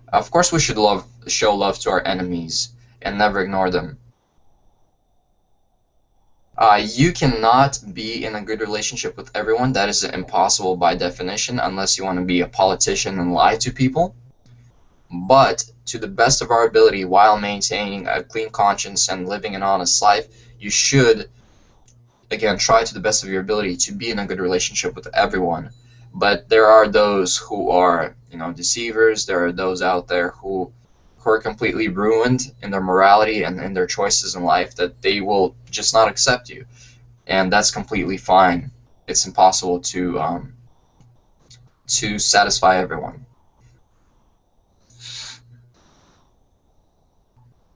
Of course, we should show love to our enemies and never ignore them. You cannot be in a good relationship with everyone. That is impossible by definition, unless you want to be a politician and lie to people. But to the best of our ability, while maintaining a clean conscience and living an honest life, you should, again, try to the best of your ability to be in a good relationship with everyone. But there are those who are, deceivers. There are those out there who are completely ruined in their morality and in their choices in life that they will just not accept you, and that's completely fine. It's impossible to satisfy everyone.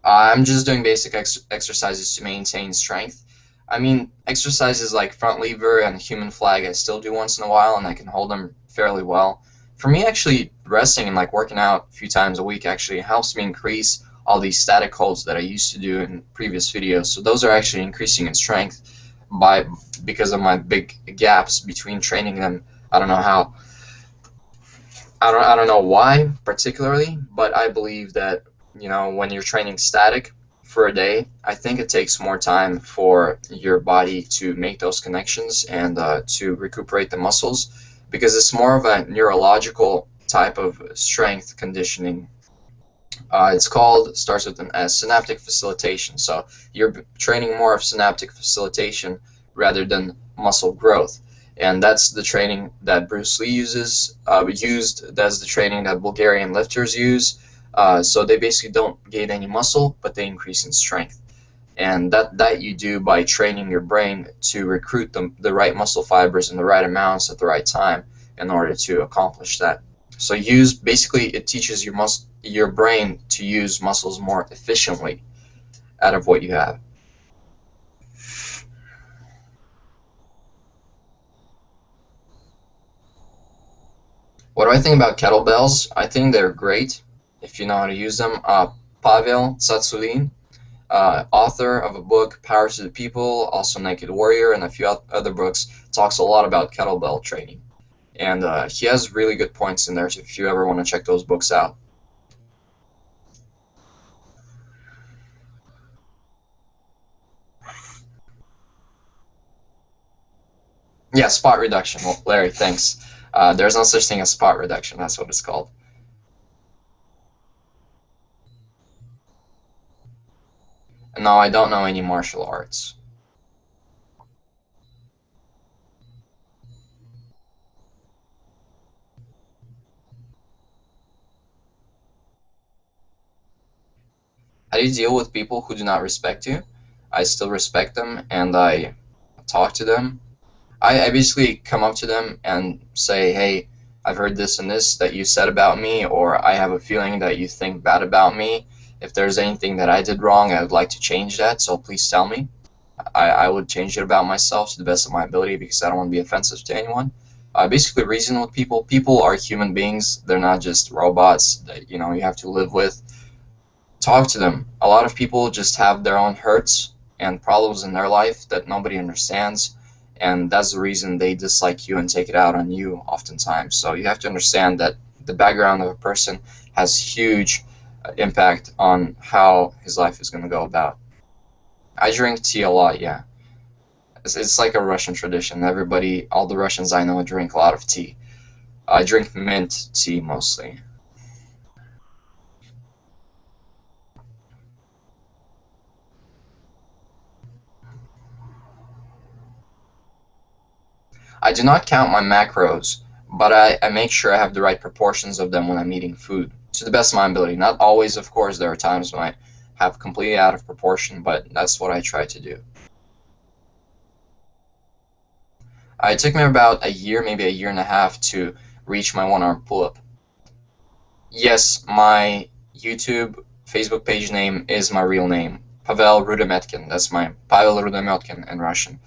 I'm just doing basic exercises to maintain strength. I mean, exercises like front lever and human flag I still do once in a while, and I can hold them fairly well. For me, actually, resting and like working out a few times a week actually helps me increase all these static holds that I used to do in previous videos. So those are actually increasing in strength because of my big gaps between training them. I don't know how. I don't know why particularly, but I believe that when you're training static for a day, I think it takes more time for your body to make those connections and to recuperate the muscles, because it's more of a neurological type of strength conditioning. Starts with an S, synaptic facilitation. So you're training more of synaptic facilitation rather than muscle growth. And that's the training that Bruce Lee used. That's the training that Bulgarian lifters use. So they basically don't gain any muscle, but they increase in strength. And that you do by training your brain to recruit the right muscle fibers in the right amounts at the right time in order to accomplish that. So basically it teaches your brain to use muscles more efficiently out of what you have. What do I think about kettlebells? I think they're great if you know how to use them. Pavel Tsatsouline, author of a book, Power to the People, also Naked Warrior, and a few other books, talks a lot about kettlebell training. And he has really good points in there if you ever want to check those books out. Yeah, spot reduction. Well, Larry, thanks. There's no such thing as spot reduction. That's what it's called. No, I don't know any martial arts. How do you deal with people who do not respect you? I still respect them and I talk to them. I basically come up to them and say, hey, I've heard this and this that you said about me, or I have a feeling that you think bad about me. If there's anything that I did wrong, I would like to change that, so please tell me. I would change it about myself to the best of my ability because I don't want to be offensive to anyone. Basically reason with people. People are human beings. They're not just robots that you have to live with. Talk to them. A lot of people just have their own hurts and problems in their life that nobody understands, and that's the reason they dislike you and take it out on you oftentimes. So you have to understand that the background of a person has huge impact on how his life is going to go about. I drink tea a lot, yeah. It's like a Russian tradition. Everybody, all the Russians I know drink a lot of tea. I drink mint tea mostly. I do not count my macros, but I make sure I have the right proportions of them when I'm eating food, to the best of my ability. Not always, of course, there are times when I have completely out of proportion, but that's what I try to do. It took me about a year, maybe a year and a half, to reach my one-arm pull-up. Yes, my YouTube, Facebook page name is my real name. Pavel Rudometkin. That's my Pavel Rudometkin in Russian.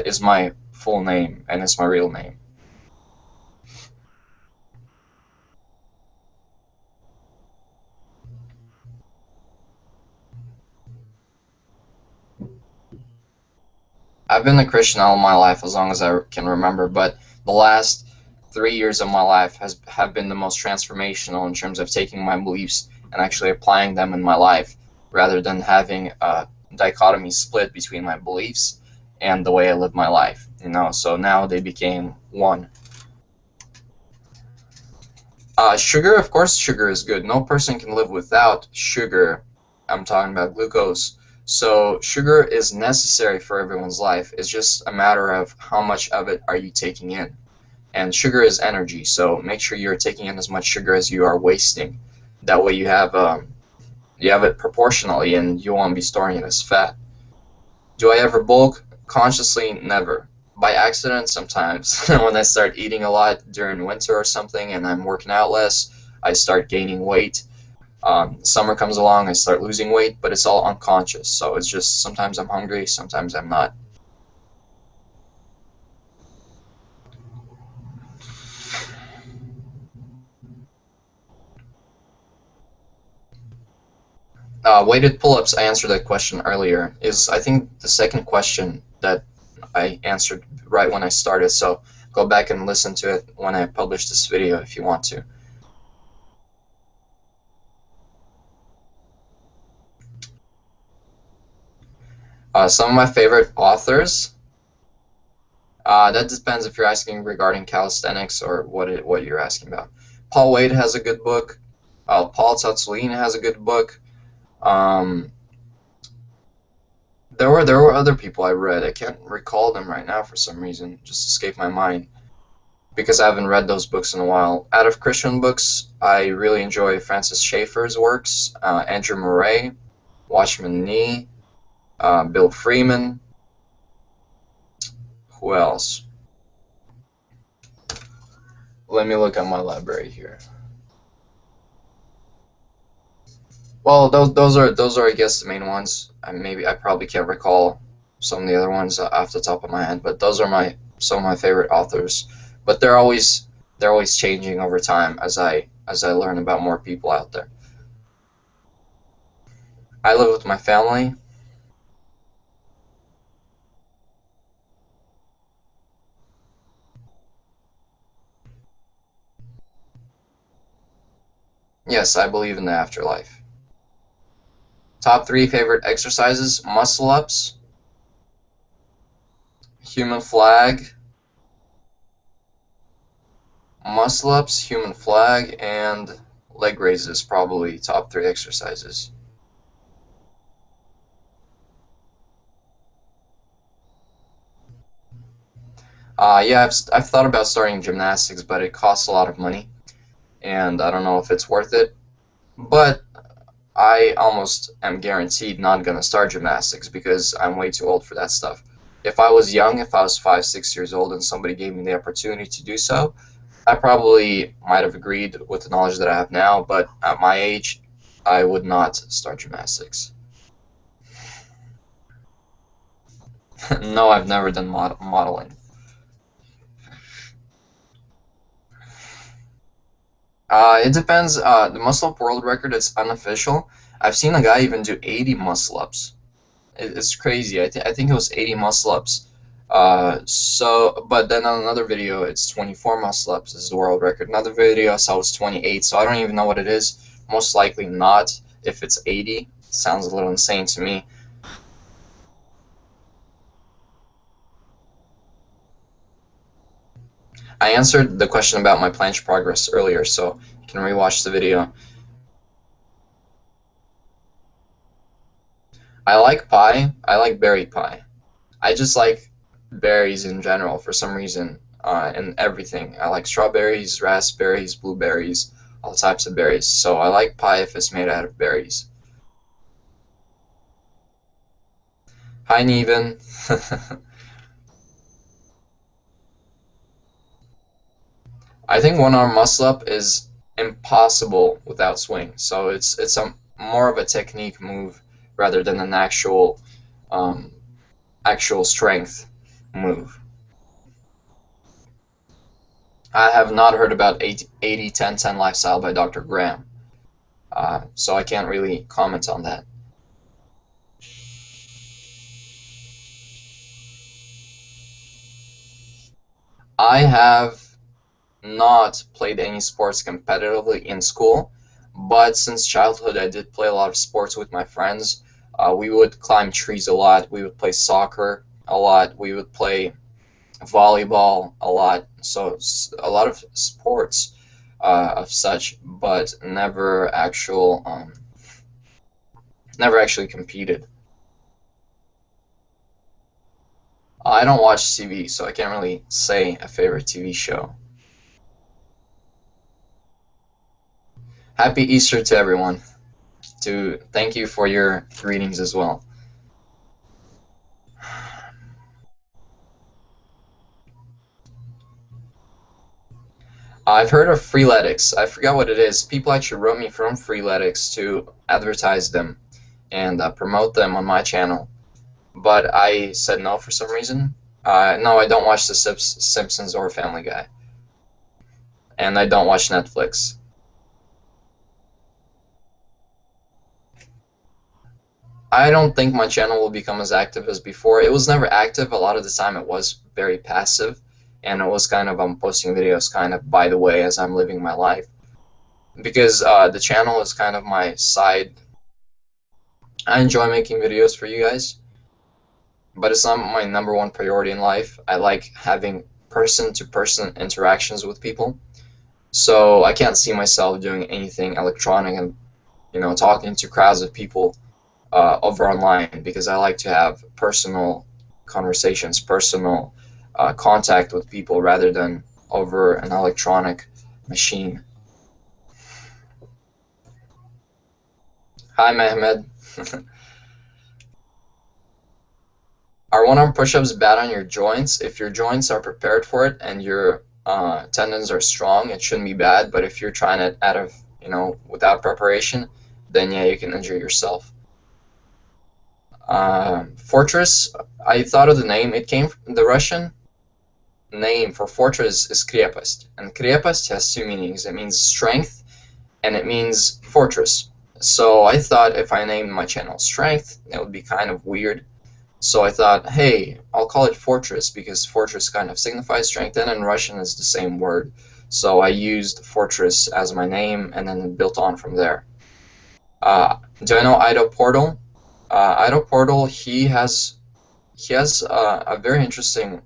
Is my full name, and it's my real name. I've been a Christian all my life, as long as I can remember, but the last 3 years of my life have been the most transformational in terms of taking my beliefs and actually applying them in my life, rather than having a dichotomy split between my beliefs and the way I live my life. So now they became one. Sugar, of course, sugar is good. No person can live without sugar. I'm talking about glucose. So sugar is necessary for everyone's life. It's just a matter of how much of it are you taking in. And sugar is energy, so make sure you're taking in as much sugar as you are wasting. That way you have it proportionally, and you won't be storing it as fat. Do I ever bulk? Consciously, never. By accident, sometimes. When I start eating a lot during winter or something and I'm working out less, I start gaining weight. Summer comes along, I start losing weight, but it's all unconscious. So it's just sometimes I'm hungry, sometimes I'm not. Weighted pull-ups, I answered that question earlier, is I think the second question that I answered right when I started, so go back and listen to it when I publish this video if you want to. Some of my favorite authors, that depends if you're asking regarding calisthenics or what you're asking about. Paul Wade has a good book. Paul Tsatsouline has a good book. Um, there were other people I read. I can't recall them right now for some reason. Just escaped my mind because I haven't read those books in a while. Out of Christian books, I really enjoy Francis Schaeffer's works, Andrew Murray, Watchman Nee, Bill Freeman. Who else? Let me look at my library here. Well, those are I guess the main ones. I probably can't recall some of the other ones off the top of my head, but those are some of my favorite authors. But they're always changing over time as I learn about more people out there. I live with my family. Yes, I believe in the afterlife. Top three favorite exercises: muscle ups, human flag, human flag, and leg raises. Probably top three exercises. Yeah, I've thought about starting gymnastics, but it costs a lot of money, and I don't know if it's worth it. But I almost am guaranteed not gonna start gymnastics because I'm way too old for that stuff. If I was young, if I was 5, 6 years old, and somebody gave me the opportunity to do so, I probably might have agreed with the knowledge that I have now. But at my age, I would not start gymnastics. No, I've never done modeling. It depends. The muscle up world record is unofficial. I've seen a guy even do 80 muscle ups. It's crazy. I think it was 80 muscle ups. But then on another video, it's 24 muscle ups is the world record. Another video I saw was 28, so I don't even know what it is. Most likely not. If it's 80, sounds a little insane to me. I answered the question about my planche progress earlier, so you can rewatch the video. I like pie. I like berry pie. I just like berries in general for some reason, and everything. I like strawberries, raspberries, blueberries, all types of berries. So I like pie if it's made out of berries. Hi, Neven. I think one arm muscle up is impossible without swing. So it's a more of a technique move rather than an um, actual strength move. I have not heard about 80-10-10 lifestyle by Dr. Graham, so I can't really comment on that. I have not played any sports competitively in school, but since childhood I did play a lot of sports with my friends. We would climb trees a lot, we would play soccer a lot, we would play volleyball a lot, so a lot of sports of such, but never actually competed. I don't watch TV, so I can't really say a favorite TV show. Happy Easter to everyone. Thank you for your greetings as well. I've heard of Freeletics. I forgot what it is. People actually wrote me from Freeletics to advertise them and promote them on my channel, but I said no for some reason. No, I don't watch The Simpsons or Family Guy, and I don't watch Netflix. I don't think my channel will become as active as before. It was never active. A lot of the time it was very passive, and it was kind of I'm posting videos kind of by the way as I'm living my life. Because the channel is kind of my side. I enjoy making videos for you guys, but it's not my number one priority in life. I like having person-to-person interactions with people, so I can't see myself doing anything electronic and talking to crowds of people over online, because I like to have personal conversations, personal contact with people rather than over an electronic machine. Hi, Mehmed. Are one-arm push-ups bad on your joints? If your joints are prepared for it and your tendons are strong, it shouldn't be bad. But if you're trying it out of, without preparation, then yeah, you can injure yourself. Fortress, I thought of the name. It came from the Russian name for fortress is krepость, and krepость has two meanings. It means strength, and it means fortress. So I thought if I named my channel Strength, it would be kind of weird. So I thought, hey, I'll call it Fortress, because fortress kind of signifies strength, and in Russian is the same word. So I used Fortress as my name, and then built on from there. Do I know Ido Portal? Ido Portal, he has a very interesting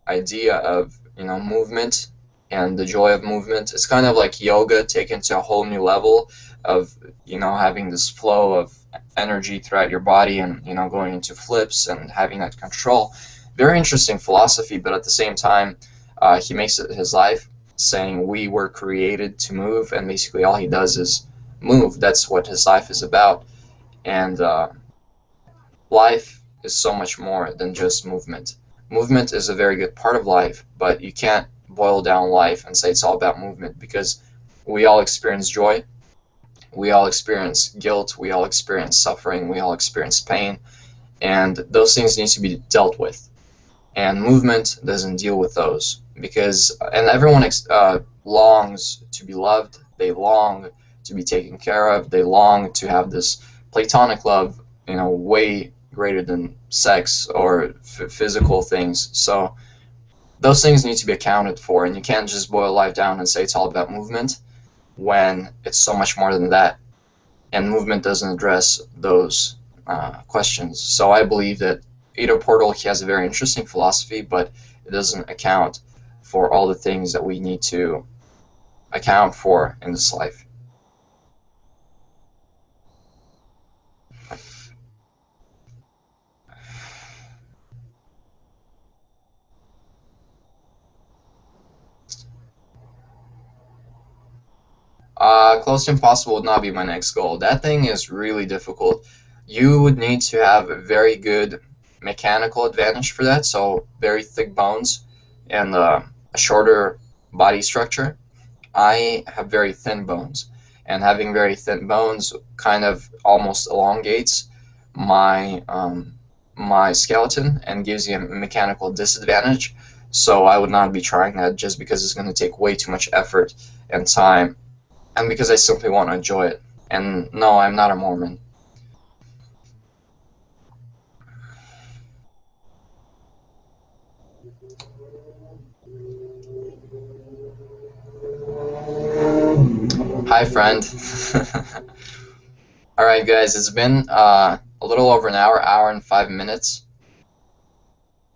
idea of movement and the joy of movement. It's kind of like yoga taken to a whole new level of having this flow of energy throughout your body, and going into flips and having that control. Very interesting philosophy, but at the same time he makes it his life, saying we were created to move, and basically all he does is move. That's what his life is about, and life is so much more than just movement. Movement is a very good part of life, but you can't boil down life and say it's all about movement, because we all experience joy, we all experience guilt, we all experience suffering, we all experience pain, and those things need to be dealt with. And movement doesn't deal with those, and everyone longs to be loved, They long to be taken care of. They long to have this platonic love, way greater than sex or physical things. So those things need to be accounted for, and you can't just boil life down and say it's all about movement when it's so much more than that, and movement doesn't address those questions. So I believe that Ido Portal, he has a very interesting philosophy, but it doesn't account for all the things that we need to account for in this life. Close to impossible would not be my next goal. That thing is really difficult. You would need to have a very good mechanical advantage for that, so very thick bones and a shorter body structure. I have very thin bones, and having very thin bones kind of almost elongates my my skeleton and gives you a mechanical disadvantage. So I would not be trying that just because it's going to take way too much effort and time, and because I simply want to enjoy it. And no, I'm not a Mormon. Hi, friend. Alright, guys, it's been a little over an hour and 5 minutes.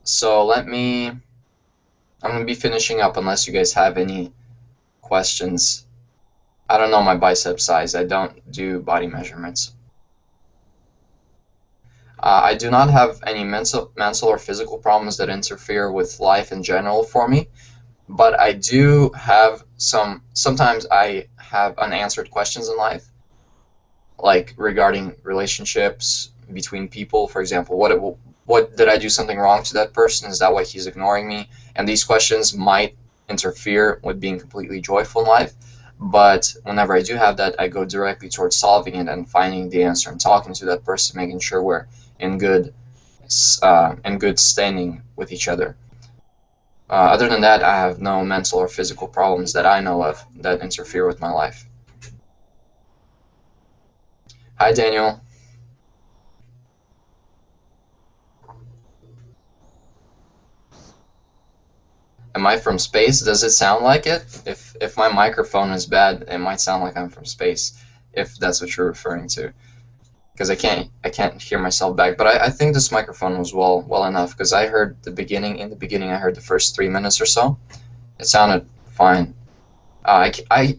So I'm going to be finishing up unless you guys have any questions. I don't know my bicep size. I don't do body measurements. I do not have any mental or physical problems that interfere with life in general for me, but I do have sometimes I have unanswered questions in life, like regarding relationships between people. For example, what did I do something wrong to that person? Is that why he's ignoring me? And these questions might interfere with being completely joyful in life. But whenever I do have that, I go directly towards solving it and finding the answer and talking to that person, making sure we're in good standing with each other. Other than that, I have no mental or physical problems that I know of that interfere with my life. Hi, Daniel. Am I from space? Does it sound like it? If my microphone is bad, it might sound like I'm from space, if that's what you're referring to. Because I can't hear myself back. But I think this microphone was well enough, because I heard in the beginning I heard the first 3 minutes or so. It sounded fine. I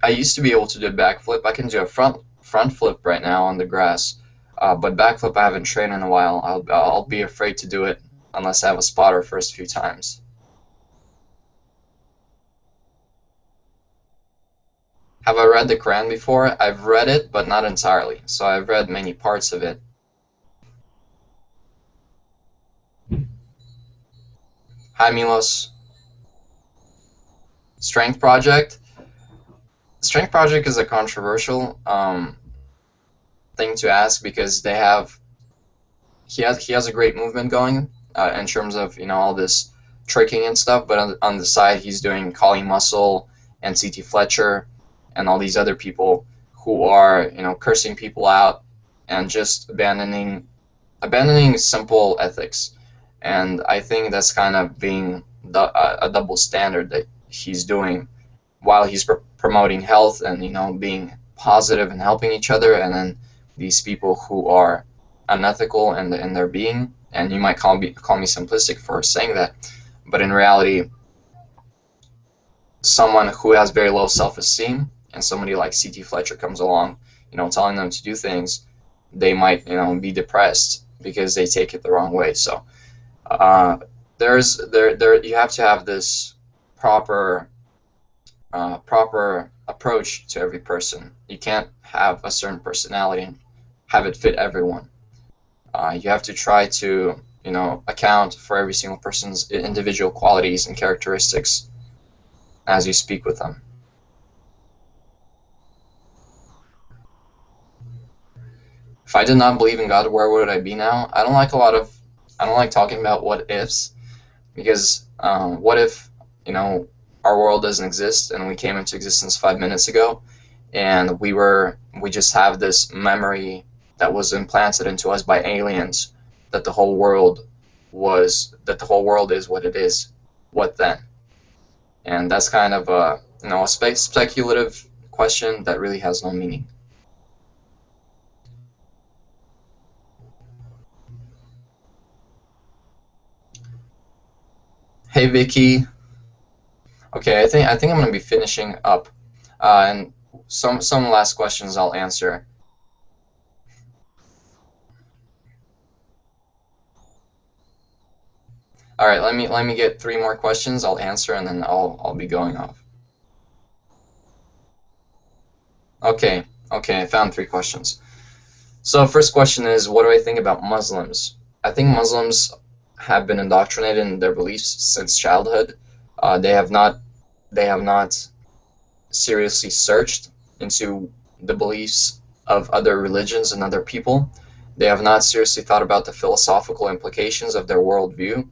used to be able to do a backflip. I can do a front flip right now on the grass. But backflip I haven't trained in a while. I'll be afraid to do it unless I have a spotter first few times. Have I read the Quran before? I've read it, but not entirely. So I've read many parts of it. Hi, Milos. Strength Project. Strength Project is a controversial thing to ask, because he has a great movement going in terms of all this tricking and stuff, but on the side he's doing Kali Muscle and CT Fletcher and all these other people who are cursing people out and just abandoning simple ethics. And I think that's kind of being a double standard that he's doing, while he's promoting health and being positive and helping each other, and then these people who are unethical in their being. And you might call me simplistic for saying that, but in reality, someone who has very low self-esteem and somebody like CT Fletcher comes along, telling them to do things, they might, be depressed because they take it the wrong way. So you have to have this proper approach to every person. You can't have a certain personality and have it fit everyone. You have to try to account for every single person's individual qualities and characteristics as you speak with them. If I did not believe in God, where would I be now? I don't like talking about what ifs, because what if our world doesn't exist and we came into existence 5 minutes ago, and we just have this memory that was implanted into us by aliens that the whole world is what it is. What then? And that's kind of a a speculative question that really has no meaning. Hey Vicky. Okay, I think I'm gonna be finishing up, and some last questions I'll answer. All right, let me get 3 more questions. I'll answer, and then I'll be going off. Okay, okay, I found 3 questions. So first question is, what do I think about Muslims? I think Muslims have been indoctrinated in their beliefs since childhood. They have not seriously searched into the beliefs of other religions and other people. They have not seriously thought about the philosophical implications of their worldview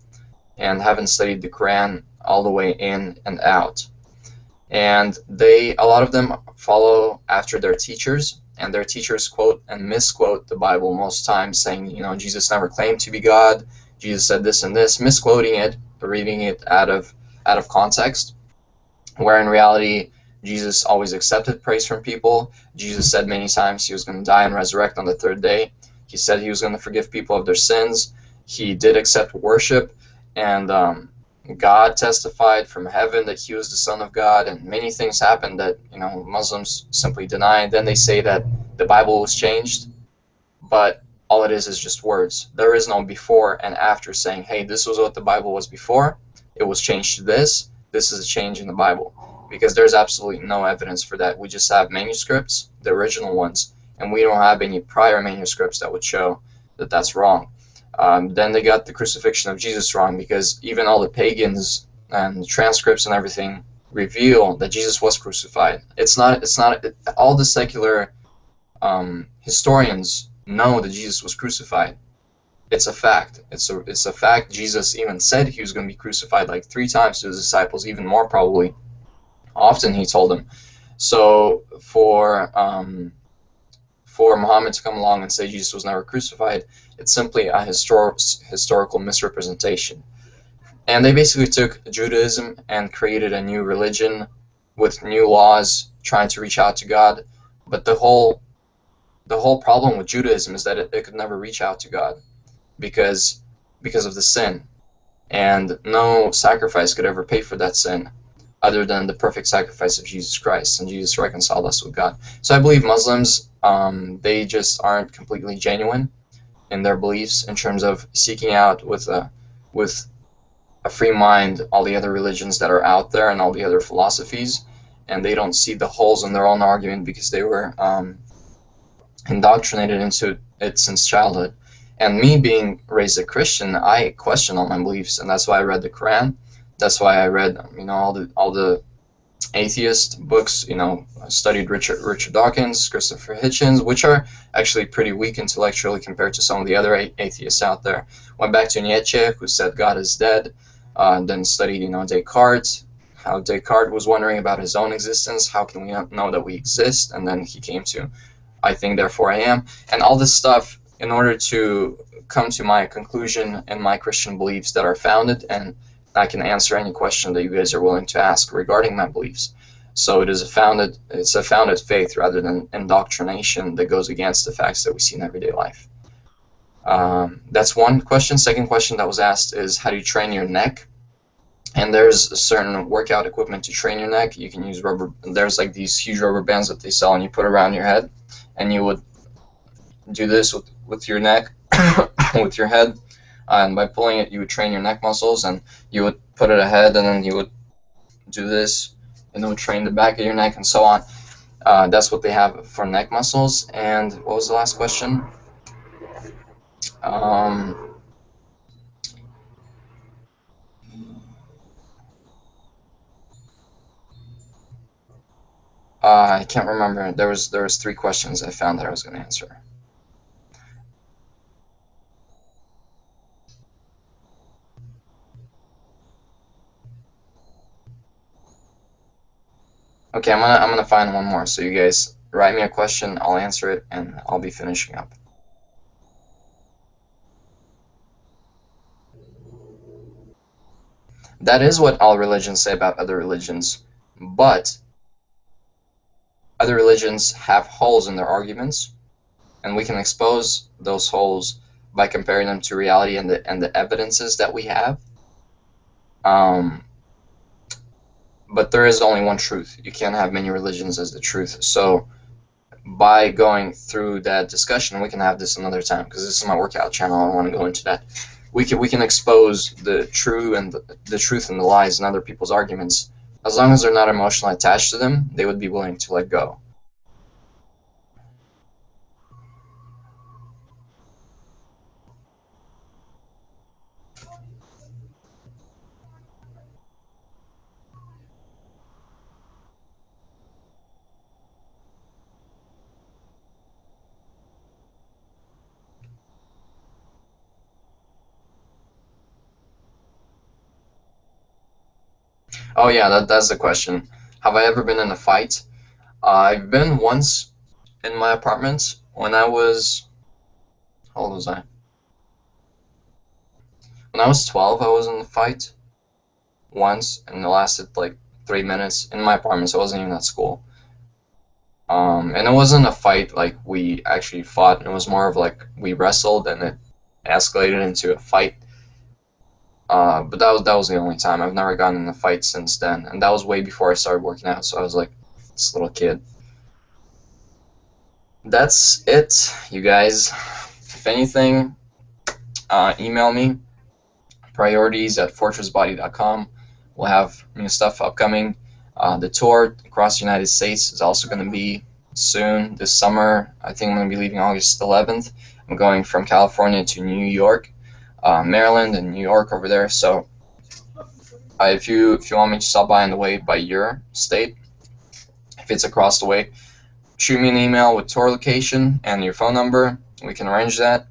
and haven't studied the Quran all the way in and out. And a lot of them follow after their teachers, and their teachers quote and misquote the Bible most times, saying, Jesus never claimed to be God, Jesus said this and this, misquoting it, reading it out of context, where in reality Jesus always accepted praise from people. Jesus said many times he was going to die and resurrect on the 3rd day. He said he was going to forgive people of their sins. He did accept worship, and God testified from heaven that he was the Son of God, and many things happened that Muslims simply deny. Then they say that the Bible was changed, but all it is just words. There is no before and after saying, hey, this was what the Bible was before, it was changed to this is a change in the Bible, because there's absolutely no evidence for that. We just have manuscripts, the original ones, and we don't have any prior manuscripts that would show that that's wrong. Then they got the crucifixion of Jesus wrong, because even all the pagans and transcripts and everything reveal that Jesus was crucified. It's not all the secular historians know that Jesus was crucified. It's a fact. It's a fact. Jesus even said he was going to be crucified like 3 times to his disciples, even more probably. Often he told them. So for Muhammad to come along and say Jesus was never crucified, it's simply a historical misrepresentation. And they basically took Judaism and created a new religion with new laws, trying to reach out to God. But the whole problem with Judaism is that it could never reach out to God, because of the sin, and no sacrifice could ever pay for that sin other than the perfect sacrifice of Jesus Christ, and Jesus reconciled us with God. So I believe Muslims, they just aren't completely genuine in their beliefs in terms of seeking out with a free mind all the other religions that are out there and all the other philosophies, and they don't see the holes in their own argument because they were indoctrinated into it since childhood. And me being raised a Christian, I question all my beliefs, and that's why I read the Quran. That's why I read, all the atheist books. I studied Richard Dawkins, Christopher Hitchens, which are actually pretty weak intellectually compared to some of the other atheists out there. Went back to Nietzsche, who said God is dead. Then studied, Descartes, how Descartes was wondering about his own existence. How can we know that we exist? And then he came to, I think, therefore I am, and all this stuff in order to come to my conclusion and my Christian beliefs that are founded, and I can answer any question that you guys are willing to ask regarding my beliefs. So it's a founded faith rather than indoctrination that goes against the facts that we see in everyday life. That's one question. Second question that was asked is, how do you train your neck? And there's a certain workout equipment to train your neck. You can use rubber. There's like these huge rubber bands that they sell, and you put around your head, and you would do this with your neck, with your head, and by pulling it, you would train your neck muscles, and you would put it ahead, and then you would do this, and it would train the back of your neck, and so on. That's what they have for neck muscles. And what was the last question? I can't remember. There was 3 questions I found that I was going to answer. Okay, I'm gonna find one more. So you guys write me a question, I'll answer it, and I'll be finishing up. That is what all religions say about other religions, but other religions have holes in their arguments, and we can expose those holes by comparing them to reality and the evidences that we have. Um, but there is only one truth. You can't have many religions as the truth. So by going through that discussion, we can have this another time because this is my workout channel. I don't want to go into that. We can expose the true and the truth and the lies in other people's arguments. As long as they're not emotionally attached to them, they would be willing to let go. Oh yeah, that's the question. Have I ever been in a fight? I've been once in my apartment when I was, how old was I? When I was 12, I was in a fight once, and it lasted like 3 minutes in my apartment, so I wasn't even at school. And it wasn't a fight like we actually fought. It was more of like we wrestled, and it escalated into a fight. But that was the only time. I've never gotten in a fight since then, and that was way before I started working out. So I was like this little kid. That's it, you guys. If anything, email me, priorities@fortressbody.com. We'll have new stuff upcoming. The tour across the United States is also going to be soon this summer. I think I'm going to be leaving August 11th. I'm going from California to New York, Maryland, and New York over there. So if you want me to stop by on the way by your state, if it's across the way, shoot me an email with tour location and your phone number. We can arrange that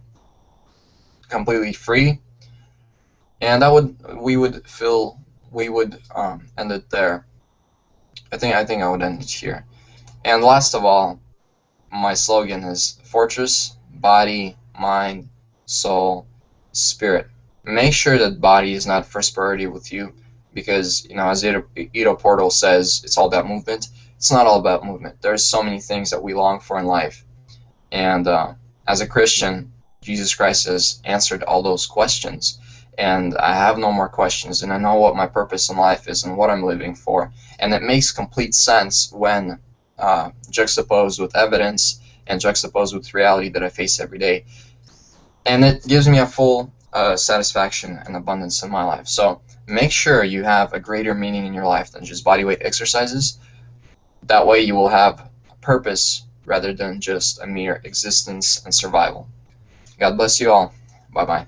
completely free, and we would end it there. I think I would end it here. And last of all, my slogan is Fortress, Body, Mind, Soul, Spirit. Make sure that body is not first priority with you, because as Ito Portal says, it's all about movement. It's not all about movement. There's so many things that we long for in life, and as a Christian, Jesus Christ has answered all those questions, and I have no more questions, and I know what my purpose in life is and what I'm living for, and it makes complete sense when juxtaposed with evidence and juxtaposed with reality that I face every day, and it gives me a full satisfaction and abundance in my life. So make sure you have a greater meaning in your life than just bodyweight exercises. That way you will have a purpose rather than just a mere existence and survival. God bless you all. Bye-bye.